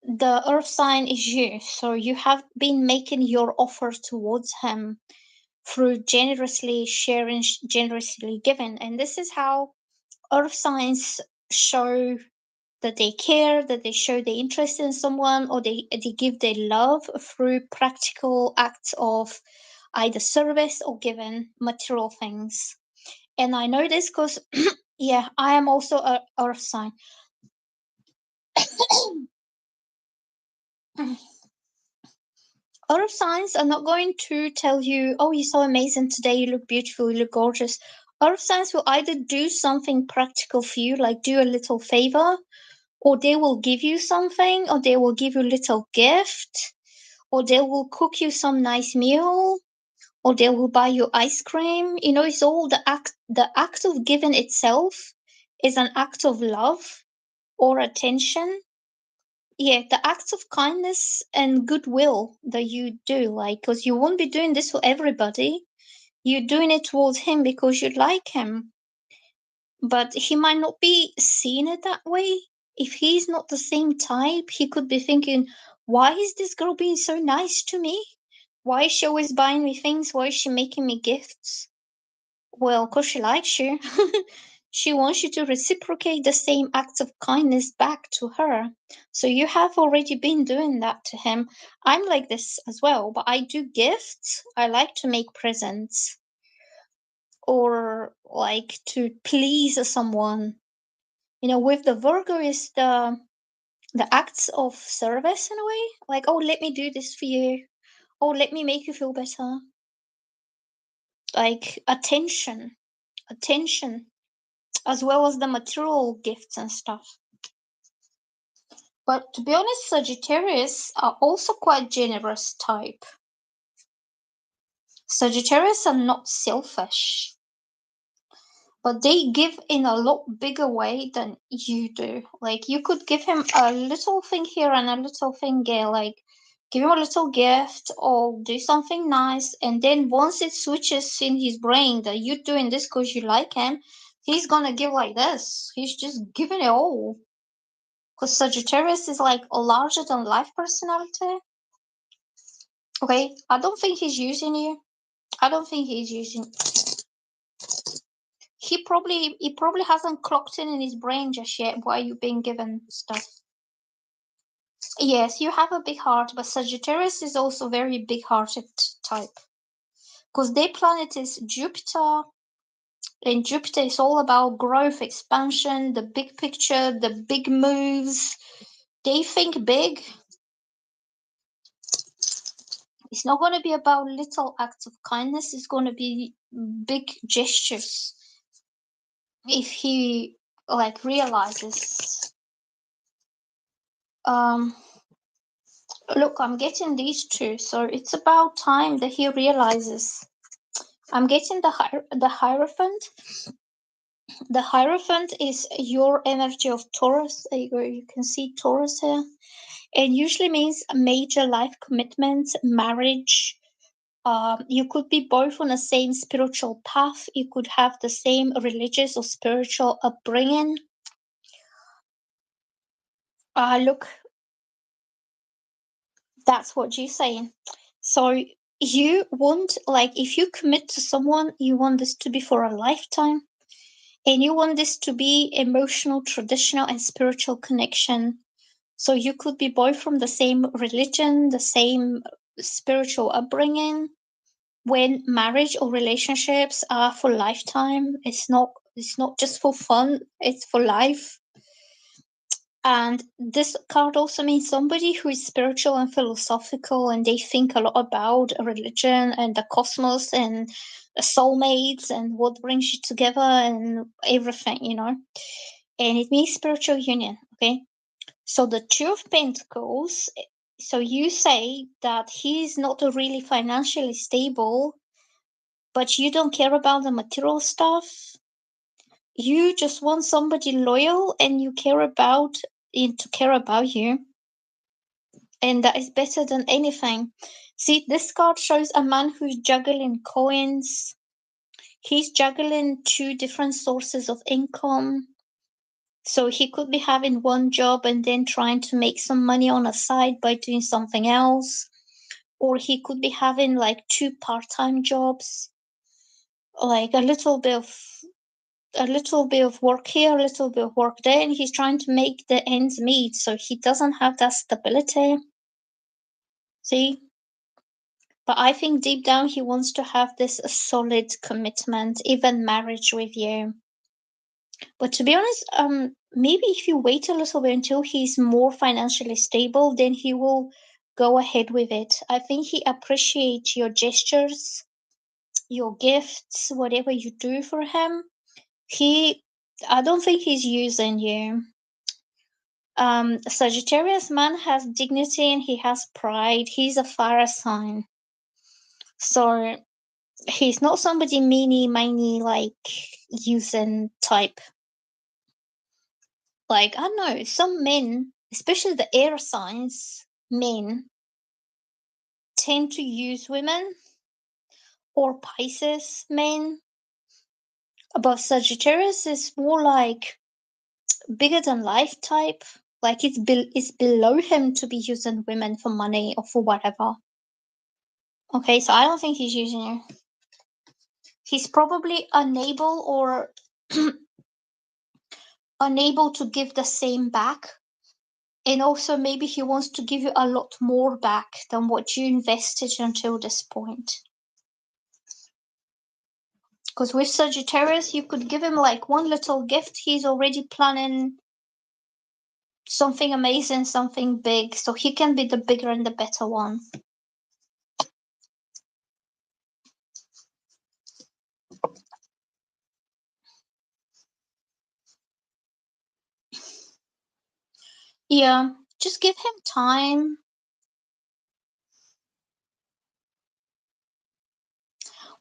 the earth sign is you. So you have been making your offer towards him through generously sharing, generously giving. And this is how earth signs show that they care, that they show their interest in someone, or they give their love through practical acts of either service or giving material things. And I know this because, yeah, I am also a earth sign. Earth signs are not going to tell you, oh, you're so amazing today, you look beautiful, you look gorgeous. Earth signs will either do something practical for you, like do a little favor, or they will give you something, or they will give you a little gift, or they will cook you some nice meal, or they will buy you ice cream. You know, it's all the act of giving itself is an act of love or attention. Yeah, the acts of kindness and goodwill that you do, like, because you won't be doing this for everybody. You're doing it towards him because you like him, but he might not be seeing it that way. If he's not the same type, he could be thinking, why is this girl being so nice to me? Why is she always buying me things? Why is she making me gifts? Well, because she likes you. She wants you to reciprocate the same acts of kindness back to her. So you have already been doing that to him. I'm like this as well, but I do gifts. I like to make presents or like to please someone. You know, with the Virgo is the acts of service in a way. Like, oh, let me do this for you. Oh, let me make you feel better. Like attention, as well as the material gifts and stuff. But to be honest, Sagittarius are also quite generous type. Sagittarius are not selfish, but they give in a lot bigger way than you do. Like you could give him a little thing here and a little thing there, like give him a little gift or do something nice, and then once it switches in his brain that you're doing this because you like him, he's gonna give like this. He's just giving it all. Because Sagittarius is like a larger than life personality. Okay, I don't think he's using you. I don't think he's using. He probably hasn't clocked in his brain just yet why you've been given stuff. Yes, you have a big heart, but Sagittarius is also very big-hearted type. Because their planet is Jupiter, and Jupiter is all about growth, expansion, the big picture, the big moves. They think big. It's not going to be about little acts of kindness. It's going to be big gestures. If he like realizes, look, I'm getting these two, so it's about time that he realizes. I'm getting the Hierophant. The Hierophant is your energy of Taurus. There you go. You can see Taurus here. It usually means a major life commitment, marriage. You could be both on the same spiritual path. You could have the same religious or spiritual upbringing. Look, that's what you're saying. So you want, like, if you commit to someone, you want this to be for a lifetime, and you want this to be emotional, traditional, and spiritual connection. So you could be both from the same religion, the same spiritual upbringing. When marriage or relationships are for lifetime, it's not just for fun, it's for life. And this card also means somebody who is spiritual and philosophical, and they think a lot about religion and the cosmos and soulmates and what brings you together and everything. And it means spiritual union, okay? So the Two of Pentacles, so you say that he's not really financially stable, but you don't care about the material stuff. You just want somebody loyal and you care about to care about you. And that is better than anything. See, this card shows a man who's juggling coins. He's juggling two different sources of income. So he could be having one job and then trying to make some money on the side by doing something else. Or he could be having like two part-time jobs, like a little bit of work here, a little bit of work there, and he's trying to make the ends meet. So he doesn't have that stability. See? But I think deep down he wants to have this solid commitment, even marriage with you. But to be honest, maybe if you wait a little bit until he's more financially stable, then he will go ahead with it. I think he appreciates your gestures, your gifts, whatever you do for him. I don't think he's using you. Sagittarius man has dignity and he has pride. He's a fire sign. So he's not somebody meany miny like using type. Like, I don't know, some men, especially the air signs men, tend to use women, or Pisces men. But Sagittarius is more like bigger than life type. Like it's below him to be using women for money or for whatever. Okay, so I don't think he's using you. He's probably unable or unable to give the same back. And also maybe he wants to give you a lot more back than what you invested until this point. Because with Sagittarius, you could give him like one little gift. He's already planning something amazing, something big. So he can be the bigger and the better one. Yeah, just give him time.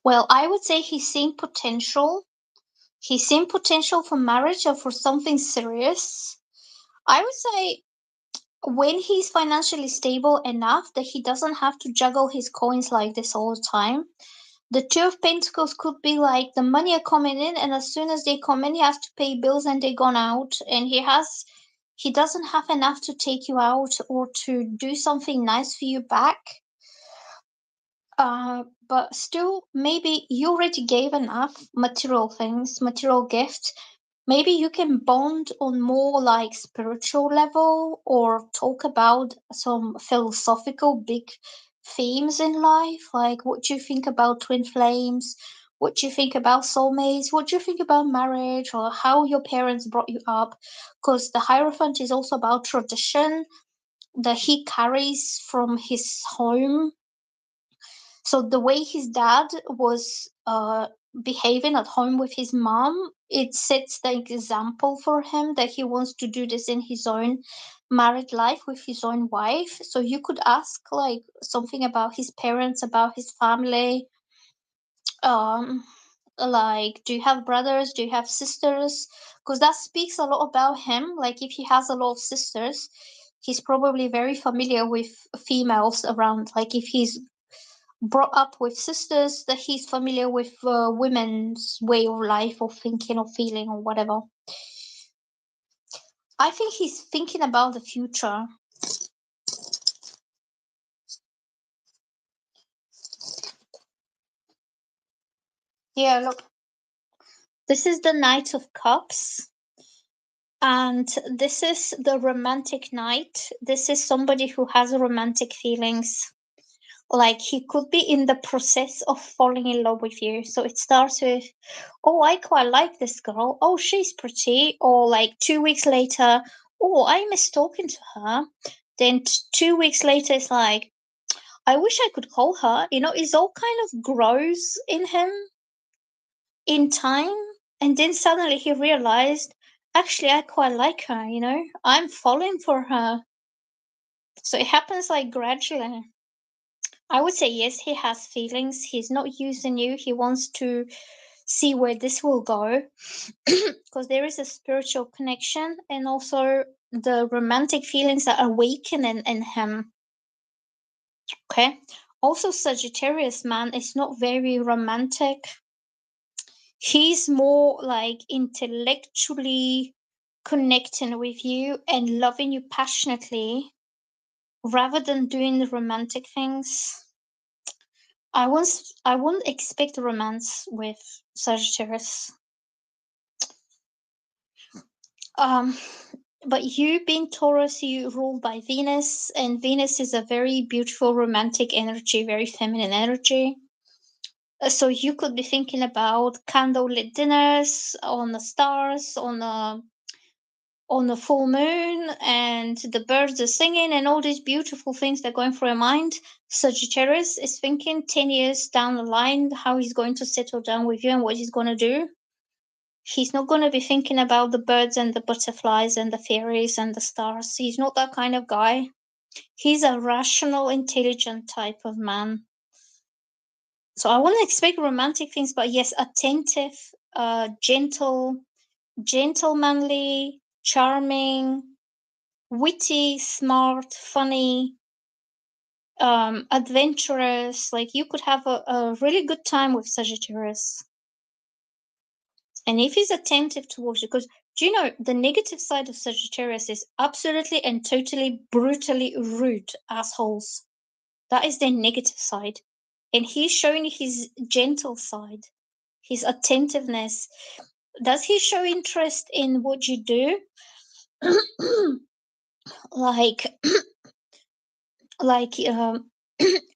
Well, I would say he's seeing potential. He's seeing potential for marriage or for something serious. I would say when he's financially stable enough that he doesn't have to juggle his coins like this all the time. The Two of Pentacles could be like the money are coming in, and as soon as they come in, he has to pay bills and they're gone out, and he doesn't have enough to take you out or to do something nice for you back. But still, maybe you already gave enough material things, material gifts. Maybe you can bond on more like spiritual level or talk about some philosophical big themes in life. Like, what do you think about twin flames? What do you think about soulmates? What do you think about marriage or how your parents brought you up? Because the Hierophant is also about tradition that he carries from his home. So the way his dad was behaving at home with his mom, it sets the example for him that he wants to do this in his own married life with his own wife. So you could ask like something about his parents, about his family. Um, like, do you have brothers? Do you have sisters? Because that speaks a lot about him. Like, if he has a lot of sisters, he's probably very familiar with females around. Like, if he's brought up with sisters, that he's familiar with women's way of life or thinking or feeling or whatever. I think he's thinking about the future. Yeah, look, this is the Knight of Cups, and this is the romantic knight. This is somebody who has romantic feelings. Like he could be in the process of falling in love with you. So it starts with, oh, I quite like this girl. Oh, she's pretty. Or like 2 weeks later, oh, I miss talking to her. Then 2 weeks later, it's like, I wish I could call her. It's all kind of grows in him in time. And then suddenly he realized, actually, I quite like her. I'm falling for her. So it happens like gradually. I would say yes, he has feelings. He's not using you. He wants to see where this will go because there is a spiritual connection and also the romantic feelings are awakening in him. Okay. Also, Sagittarius man is not very romantic. He's more like intellectually connecting with you and loving you passionately rather than doing the romantic things. I won't expect romance with Sagittarius. Um, but you being Taurus, you ruled by Venus, and Venus is a very beautiful romantic energy, very feminine energy. So you could be thinking about candlelit dinners on the stars, on the full moon, and the birds are singing, and all these beautiful things that are going through your mind. Sagittarius is thinking 10 years down the line how he's going to settle down with you and what he's going to do. He's not going to be thinking about the birds and the butterflies and the fairies and the stars. He's not that kind of guy. He's a rational, intelligent type of man. So I wouldn't expect romantic things, but yes, attentive, gentle, gentlemanly, charming, witty, smart, funny, adventurous. Like you could have a really good time with Sagittarius. And if he's attentive towards you, because do you know the negative side of Sagittarius is absolutely and totally brutally rude assholes. That is their negative side. And he's showing his gentle side, his attentiveness. Does he show interest in what you do? like like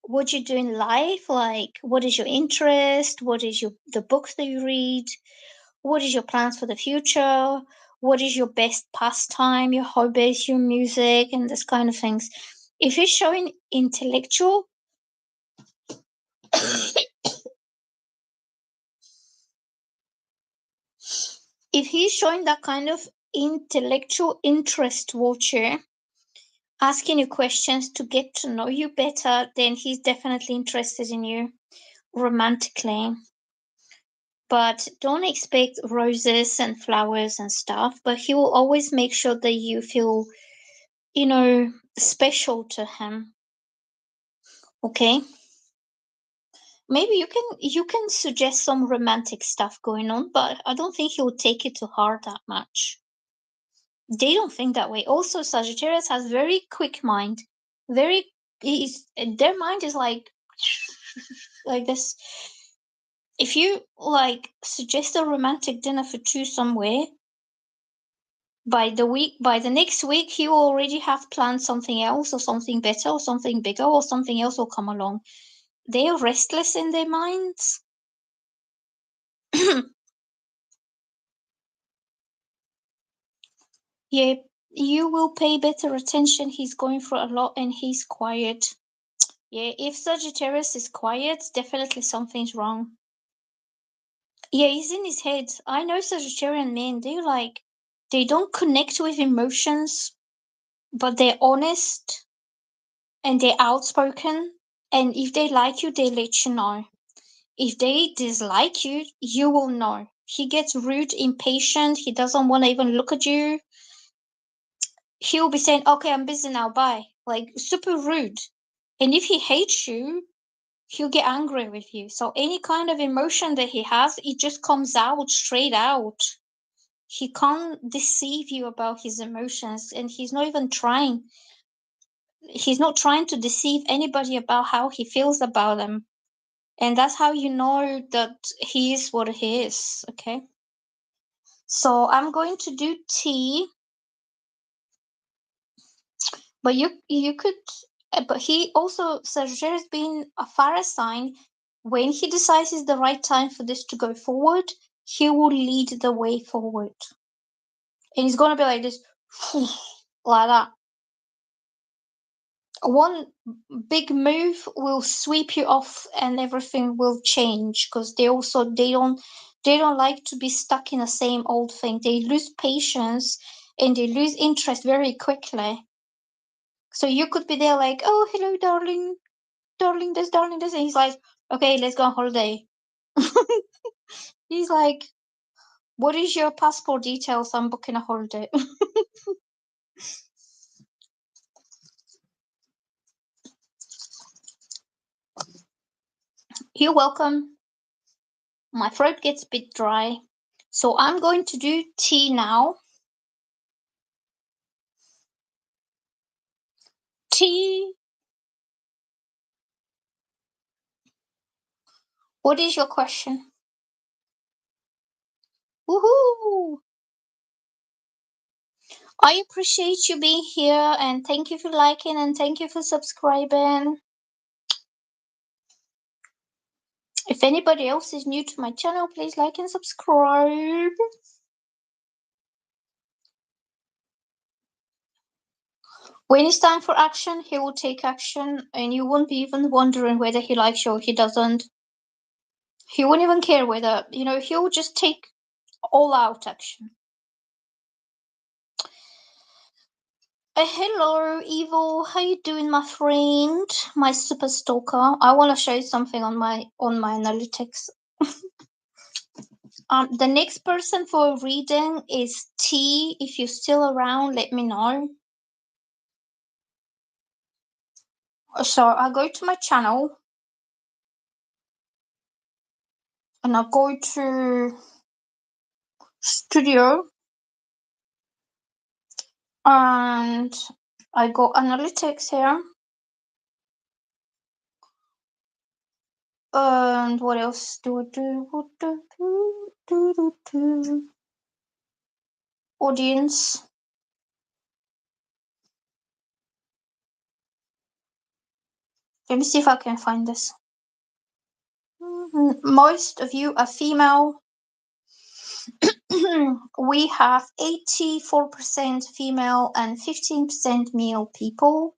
what you do in life, like what is your interest, what is the books that you read, what is your plans for the future, what is your best pastime, your hobbies, your music, and this kind of things. If he's showing intellectual if he's showing that kind of intellectual interest towards you, asking you questions to get to know you better, then he's definitely interested in you romantically. But don't expect roses and flowers and stuff, but he will always make sure that you feel, special to him. Okay? Maybe you can suggest some romantic stuff going on, but I don't think he will take it to heart that much. They don't think that way. Also, Sagittarius has very quick mind. Very their mind is like this. If you like suggest a romantic dinner for two somewhere, by the next week he will already have planned something else or something better or something bigger or something else will come along. They are restless in their minds. Yeah, you will pay better attention. He's going through a lot and he's quiet. Yeah, if Sagittarius is quiet, definitely something's wrong. Yeah, he's in his head. I know Sagittarian men, they don't connect with emotions, but they're honest and they're outspoken. And if they like you, they let you know. If they dislike you, you will know. He gets rude, impatient, he doesn't want to even look at you. He'll be saying, okay, I'm busy now, bye. Like, super rude. And if he hates you, he'll get angry with you. So any kind of emotion that he has, it just comes out straight out. He can't deceive you about his emotions, and he's not even trying. He's not trying to deceive anybody about how he feels about them. And that's how you know that he is what he is. Okay. So I'm going to do T, but you could, but he also suggests being a fire sign. When he decides it's the right time for this to go forward, he will lead the way forward, and he's gonna be like this, like that. One big move will sweep you off, and everything will change because they don't like to be stuck in the same old thing. They lose patience and they lose interest very quickly. So you could be there like, oh, hello, darling, darling, this. And he's like, okay, let's go on holiday. He's like, what is your passport details? I'm booking a holiday. You're welcome. My throat gets a bit dry. So I'm going to do tea now. Tea. What is your question? Woohoo! I appreciate you being here and thank you for liking and thank you for subscribing. If anybody else is new to my channel, please like and subscribe. When it's time for action, he will take action and you won't be even wondering whether he likes you or he doesn't. He won't even care whether, he'll just take all out action. Hello, Evil. How you doing, my friend? My super stalker. I want to show you something on my analytics. The next person for reading is T. If you're still around, let me know. So I go to my channel and I go to studio and I go analytics here. And what else do I do? Audience. Let me see if I can find this. Most of you are female. We have 84% female and 15% male people.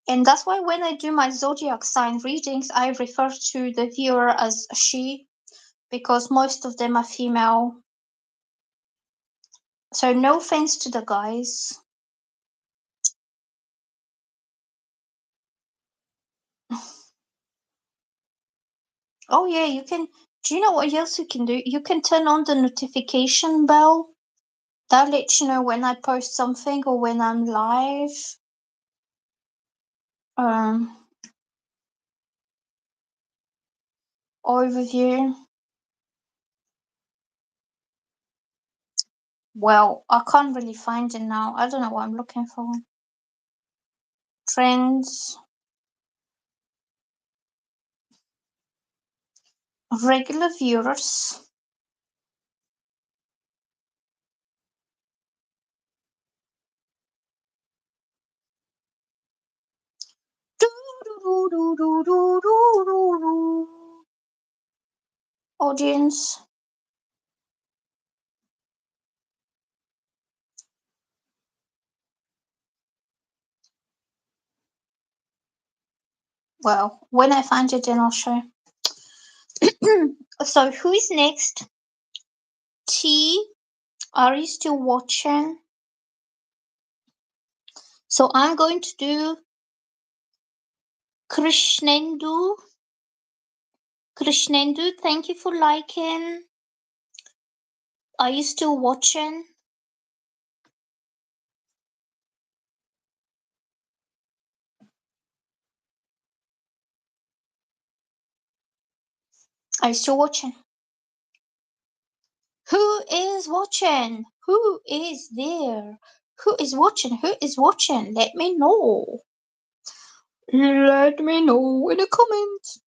And that's why when I do my zodiac sign readings, I refer to the viewer as she, because most of them are female. So no offense to the guys. Oh yeah, you can. Do you know what else you can do? You can turn on the notification bell. That lets you know when I post something or when I'm live. Overview. Well, I can't really find it now. I don't know what I'm looking for. Trends. Regular viewers. Audience. Well, when I find it, then I'll show. So, who is next? T. Are you still watching? So, I'm going to do Krishnendu. Krishnendu, thank you for liking. Are you still watching? Are you still watching? Who is watching? Who is there? Who is watching? Who is watching? Let me know. Let me know in the comments.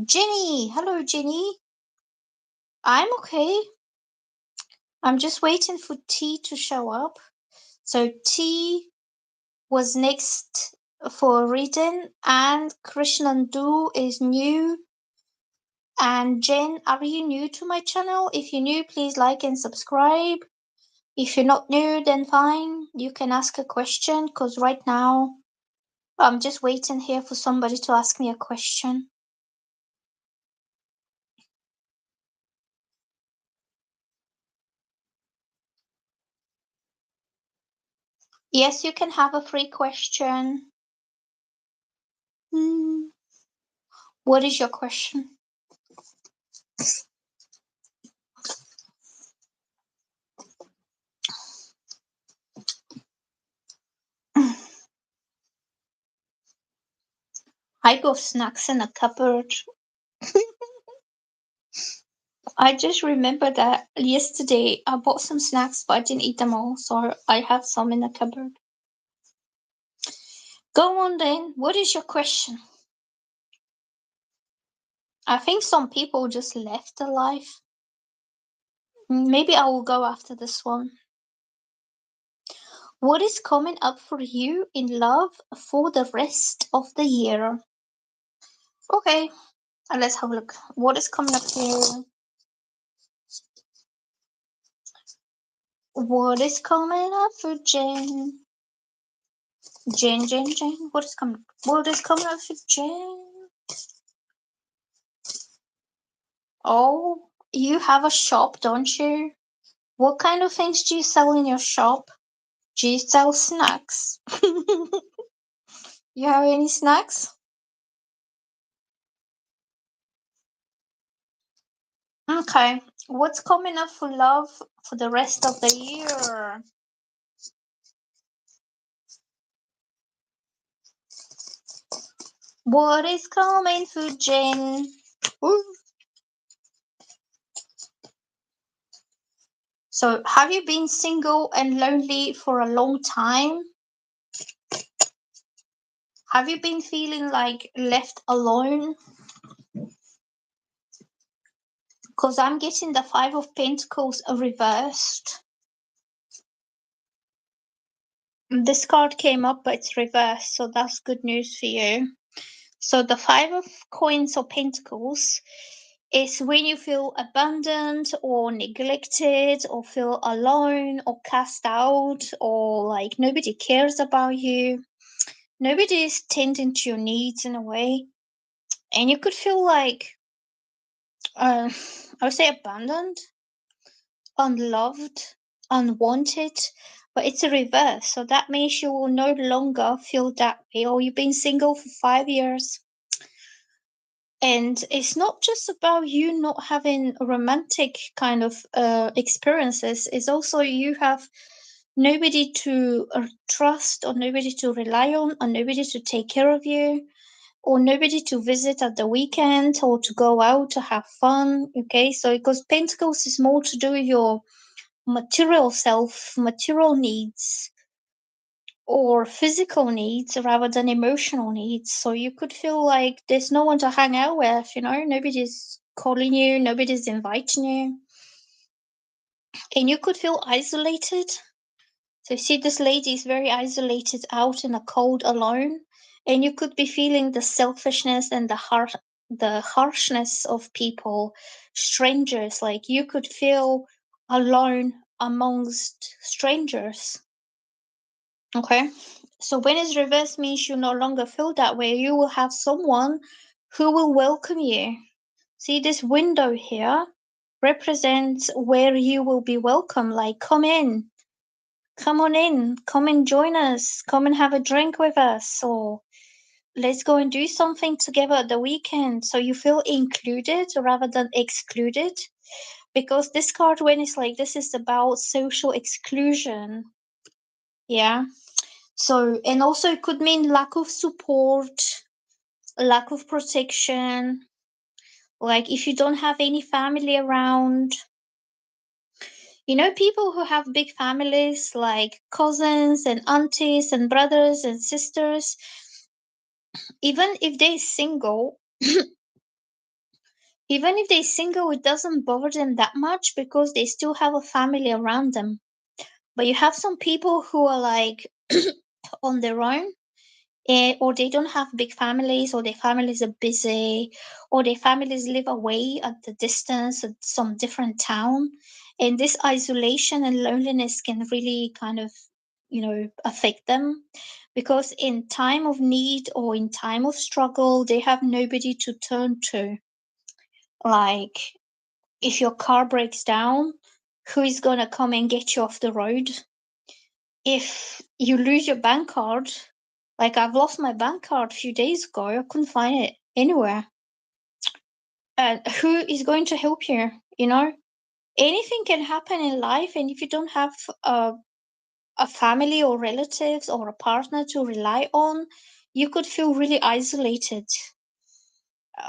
Jenny, hello Jenny. I'm okay. I'm just waiting for T to show up. So T was next for reading, and Krishnandu is new. And Jen, are you new to my channel? If you're new, please like and subscribe. If you're not new, then fine. You can ask a question because right now I'm just waiting here for somebody to ask me a question. Yes, you can have a free question. What is your question? I got snacks in a cupboard. I just remember that yesterday I bought some snacks, but I didn't eat them all, so I have some in the cupboard. Go on then. What is your question? I think some people just left the life. Maybe I will go after this one. What is coming up for you in love for the rest of the year? Okay, let's have a look. What is coming up here? What is coming up for Jen? Jen. What is coming? What is coming up for Jen? Oh, you have a shop, don't you? What kind of things do you sell in your shop? Do you sell snacks? You have any snacks? Okay. What's coming up for love for the rest of the year? What is coming for Jen? Ooh. So, have you been single and lonely for a long time? Have you been feeling like left alone? Because I'm getting the Five of Pentacles reversed. This card came up, but it's reversed, so that's good news for you. So the Five of Coins or Pentacles is when you feel abandoned or neglected or feel alone or cast out or like nobody cares about you. Nobody is tending to your needs in a way. And you could feel like, I would say abandoned, unloved, unwanted, but it's a reverse. So that means you will no longer feel that way, or you've been single for 5 years. And it's not just about you not having romantic kind of experiences, it's also you have nobody to trust or nobody to rely on or nobody to take care of you or nobody to visit at the weekend or to go out to have fun. Okay, so because Pentacles is more to do with your material self, material needs, or physical needs rather than emotional needs. So you could feel like there's no one to hang out with, nobody's calling you, nobody's inviting you, and you could feel isolated. So you see, this lady is very isolated out in the cold alone, and you could be feeling the selfishness and the harshness of people, strangers. Like you could feel alone amongst strangers. Okay. So when it's reversed means you no longer feel that way. You will have someone who will welcome you. See, this window here represents where you will be welcome. Like, come in, come on in, come and join us, come and have a drink with us, or let's go and do something together at the weekend. So you feel included rather than excluded. Because this card, when it's like this, is about social exclusion. Yeah. So, and also it could mean lack of support, lack of protection. Like if you don't have any family around, people who have big families like cousins and aunties and brothers and sisters, even if they're single, Even if they're single, it doesn't bother them that much because they still have a family around them. But you have some people who are like on their own, or they don't have big families, or their families are busy, or their families live away at the distance at some different town. And this isolation and loneliness can really kind of, affect them, because in time of need or in time of struggle, they have nobody to turn to. Like, if your car breaks down, who is going to come and get you off the road? If you lose your bank card, like I've lost my bank card a few days ago, I couldn't find it anywhere. And who is going to help you? Anything can happen in life, and if you don't have a family or relatives or a partner to rely on, you could feel really isolated,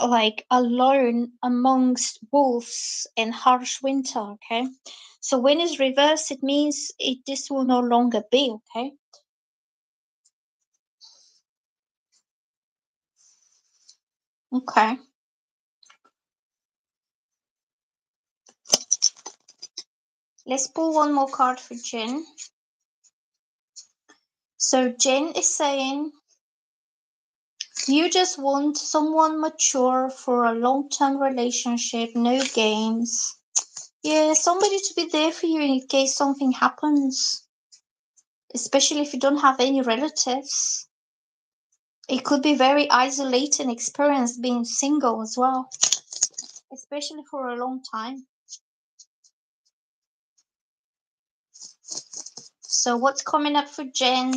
like alone amongst wolves in harsh winter. Okay, so when it's reversed, it means this will no longer be. Okay. Okay. Let's pull one more card for Jen. So Jen is saying you just want someone mature for a long-term relationship, no games. Yeah, somebody to be there for you in case something happens, especially if you don't have any relatives. It could be very isolating experience being single as well, especially for a long time. So what's coming up for Jen?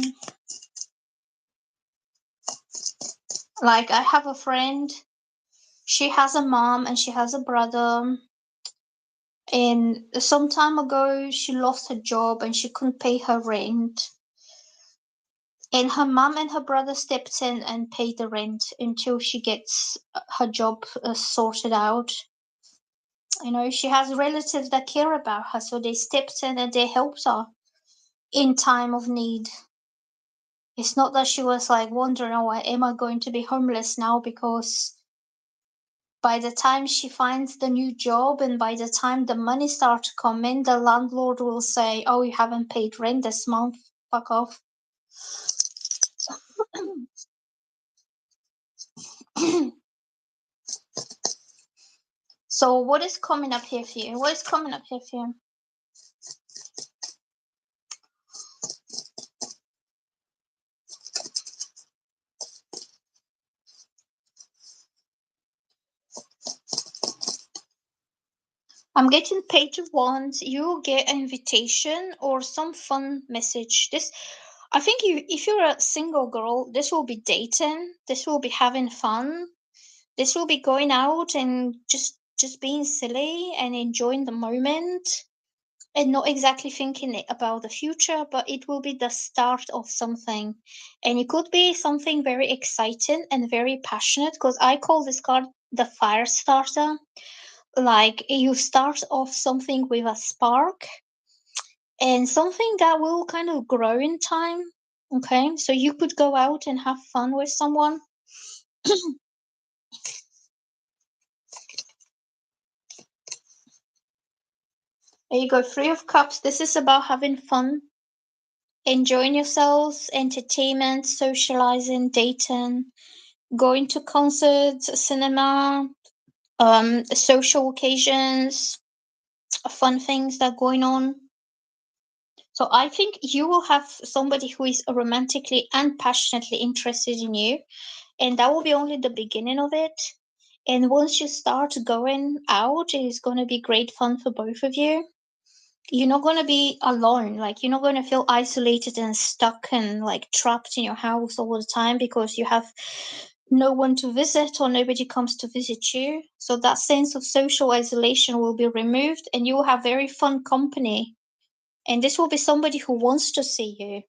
Like, I have a friend, she has a mom and she has a brother. And some time ago, she lost her job and she couldn't pay her rent. And her mom and her brother stepped in and paid the rent until she gets her job sorted out. She has relatives that care about her, so they stepped in and they helped her in time of need. It's not that she was like wondering, oh, am I going to be homeless now? Because by the time she finds the new job and by the time the money starts to come in, the landlord will say, oh, you haven't paid rent this month. Fuck off. So what is coming up here for you? What is coming up here for you? I'm getting page of wands. You'll get an invitation or some fun message. I think if you're a single girl, this will be dating. This will be having fun. This will be going out and just being silly and enjoying the moment and not exactly thinking about the future, but it will be the start of something. And it could be something very exciting and very passionate, because I call this card the fire starter. Like, you start off something with a spark and something that will kind of grow in time. Okay, so you could go out and have fun with someone. There you go, Three of Cups. This is about having fun, enjoying yourselves, entertainment, socializing, dating, going to concerts, cinema, social occasions, fun things that are going on. So I think you will have somebody who is romantically and passionately interested in you, and that will be only the beginning of it. And once you start going out, it's going to be great fun for both of you. You're not going to be alone. Like, you're not going to feel isolated and stuck and like trapped in your house all the time because you have no one to visit or nobody comes to visit you. So that sense of social isolation will be removed and you will have very fun company. And this will be somebody who wants to see you,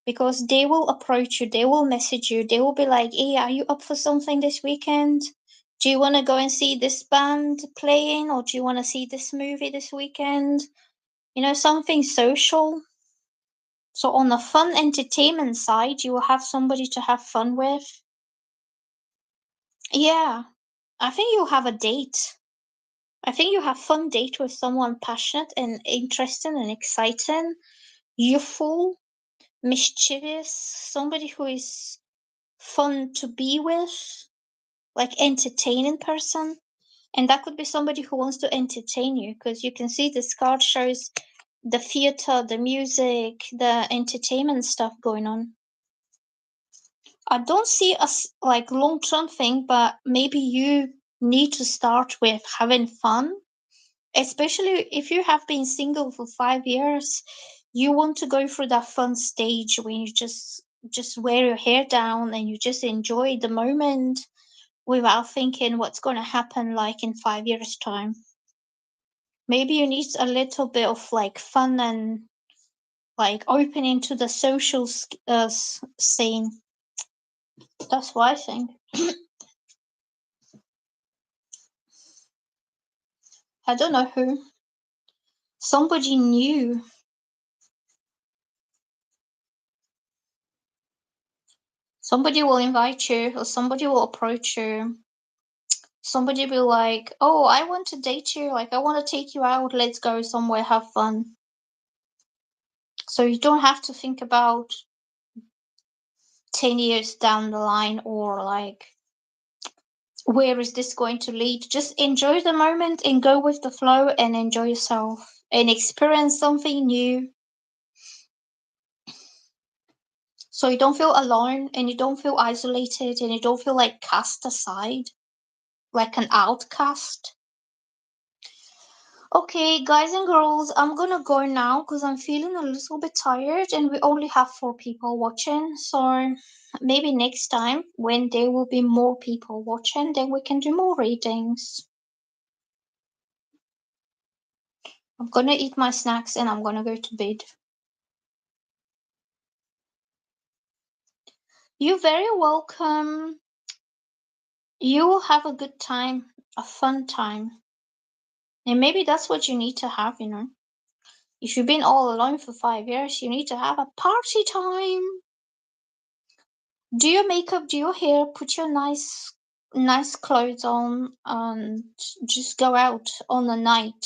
because they will approach you, they will message you, they will be like, hey, are you up for something this weekend? Do you want to go and see this band playing, or do you want to see this movie this weekend? Something social. So on the fun entertainment side, you will have somebody to have fun with. Yeah, I think you'll have a date. I think you have fun date with someone passionate and interesting and exciting, youthful, mischievous, somebody who is fun to be with, like entertaining person. And that could be somebody who wants to entertain you, because you can see this card shows the theater, the music, the entertainment stuff going on. I don't see us like long-term thing, but maybe you need to start with having fun, especially if you have been single for 5 years. You want to go through that fun stage when you just wear your hair down and you just enjoy the moment without thinking what's going to happen like in 5 years time. Maybe you need a little bit of like fun and like opening to the social scene. That's what I think. I don't know who. Somebody new. Somebody will invite you, or somebody will approach you. Somebody will like, oh, I want to date you. Like, I want to take you out. Let's go somewhere, have fun. So you don't have to think about 10 years down the line or like, where is this going to lead? Just enjoy the moment and go with the flow and enjoy yourself and experience something new. So you don't feel alone and you don't feel isolated and you don't feel like cast aside, like an outcast. Okay, guys and girls, I'm gonna go now because I'm feeling a little bit tired and we only have 4 people watching. So maybe next time when there will be more people watching, then we can do more readings. I'm gonna eat my snacks and I'm gonna go to bed. You're very welcome. You will have a good time, a fun time. And maybe that's what you need to have. If you've been all alone for 5 years, you need to have a party time. Do your makeup, do your hair, put your nice clothes on, and just go out on the night.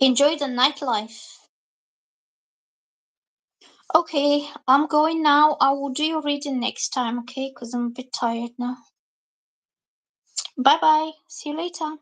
Enjoy the nightlife. Okay, I'm going now. I will do your reading next time, okay? Because I'm a bit tired now. Bye bye. See you later.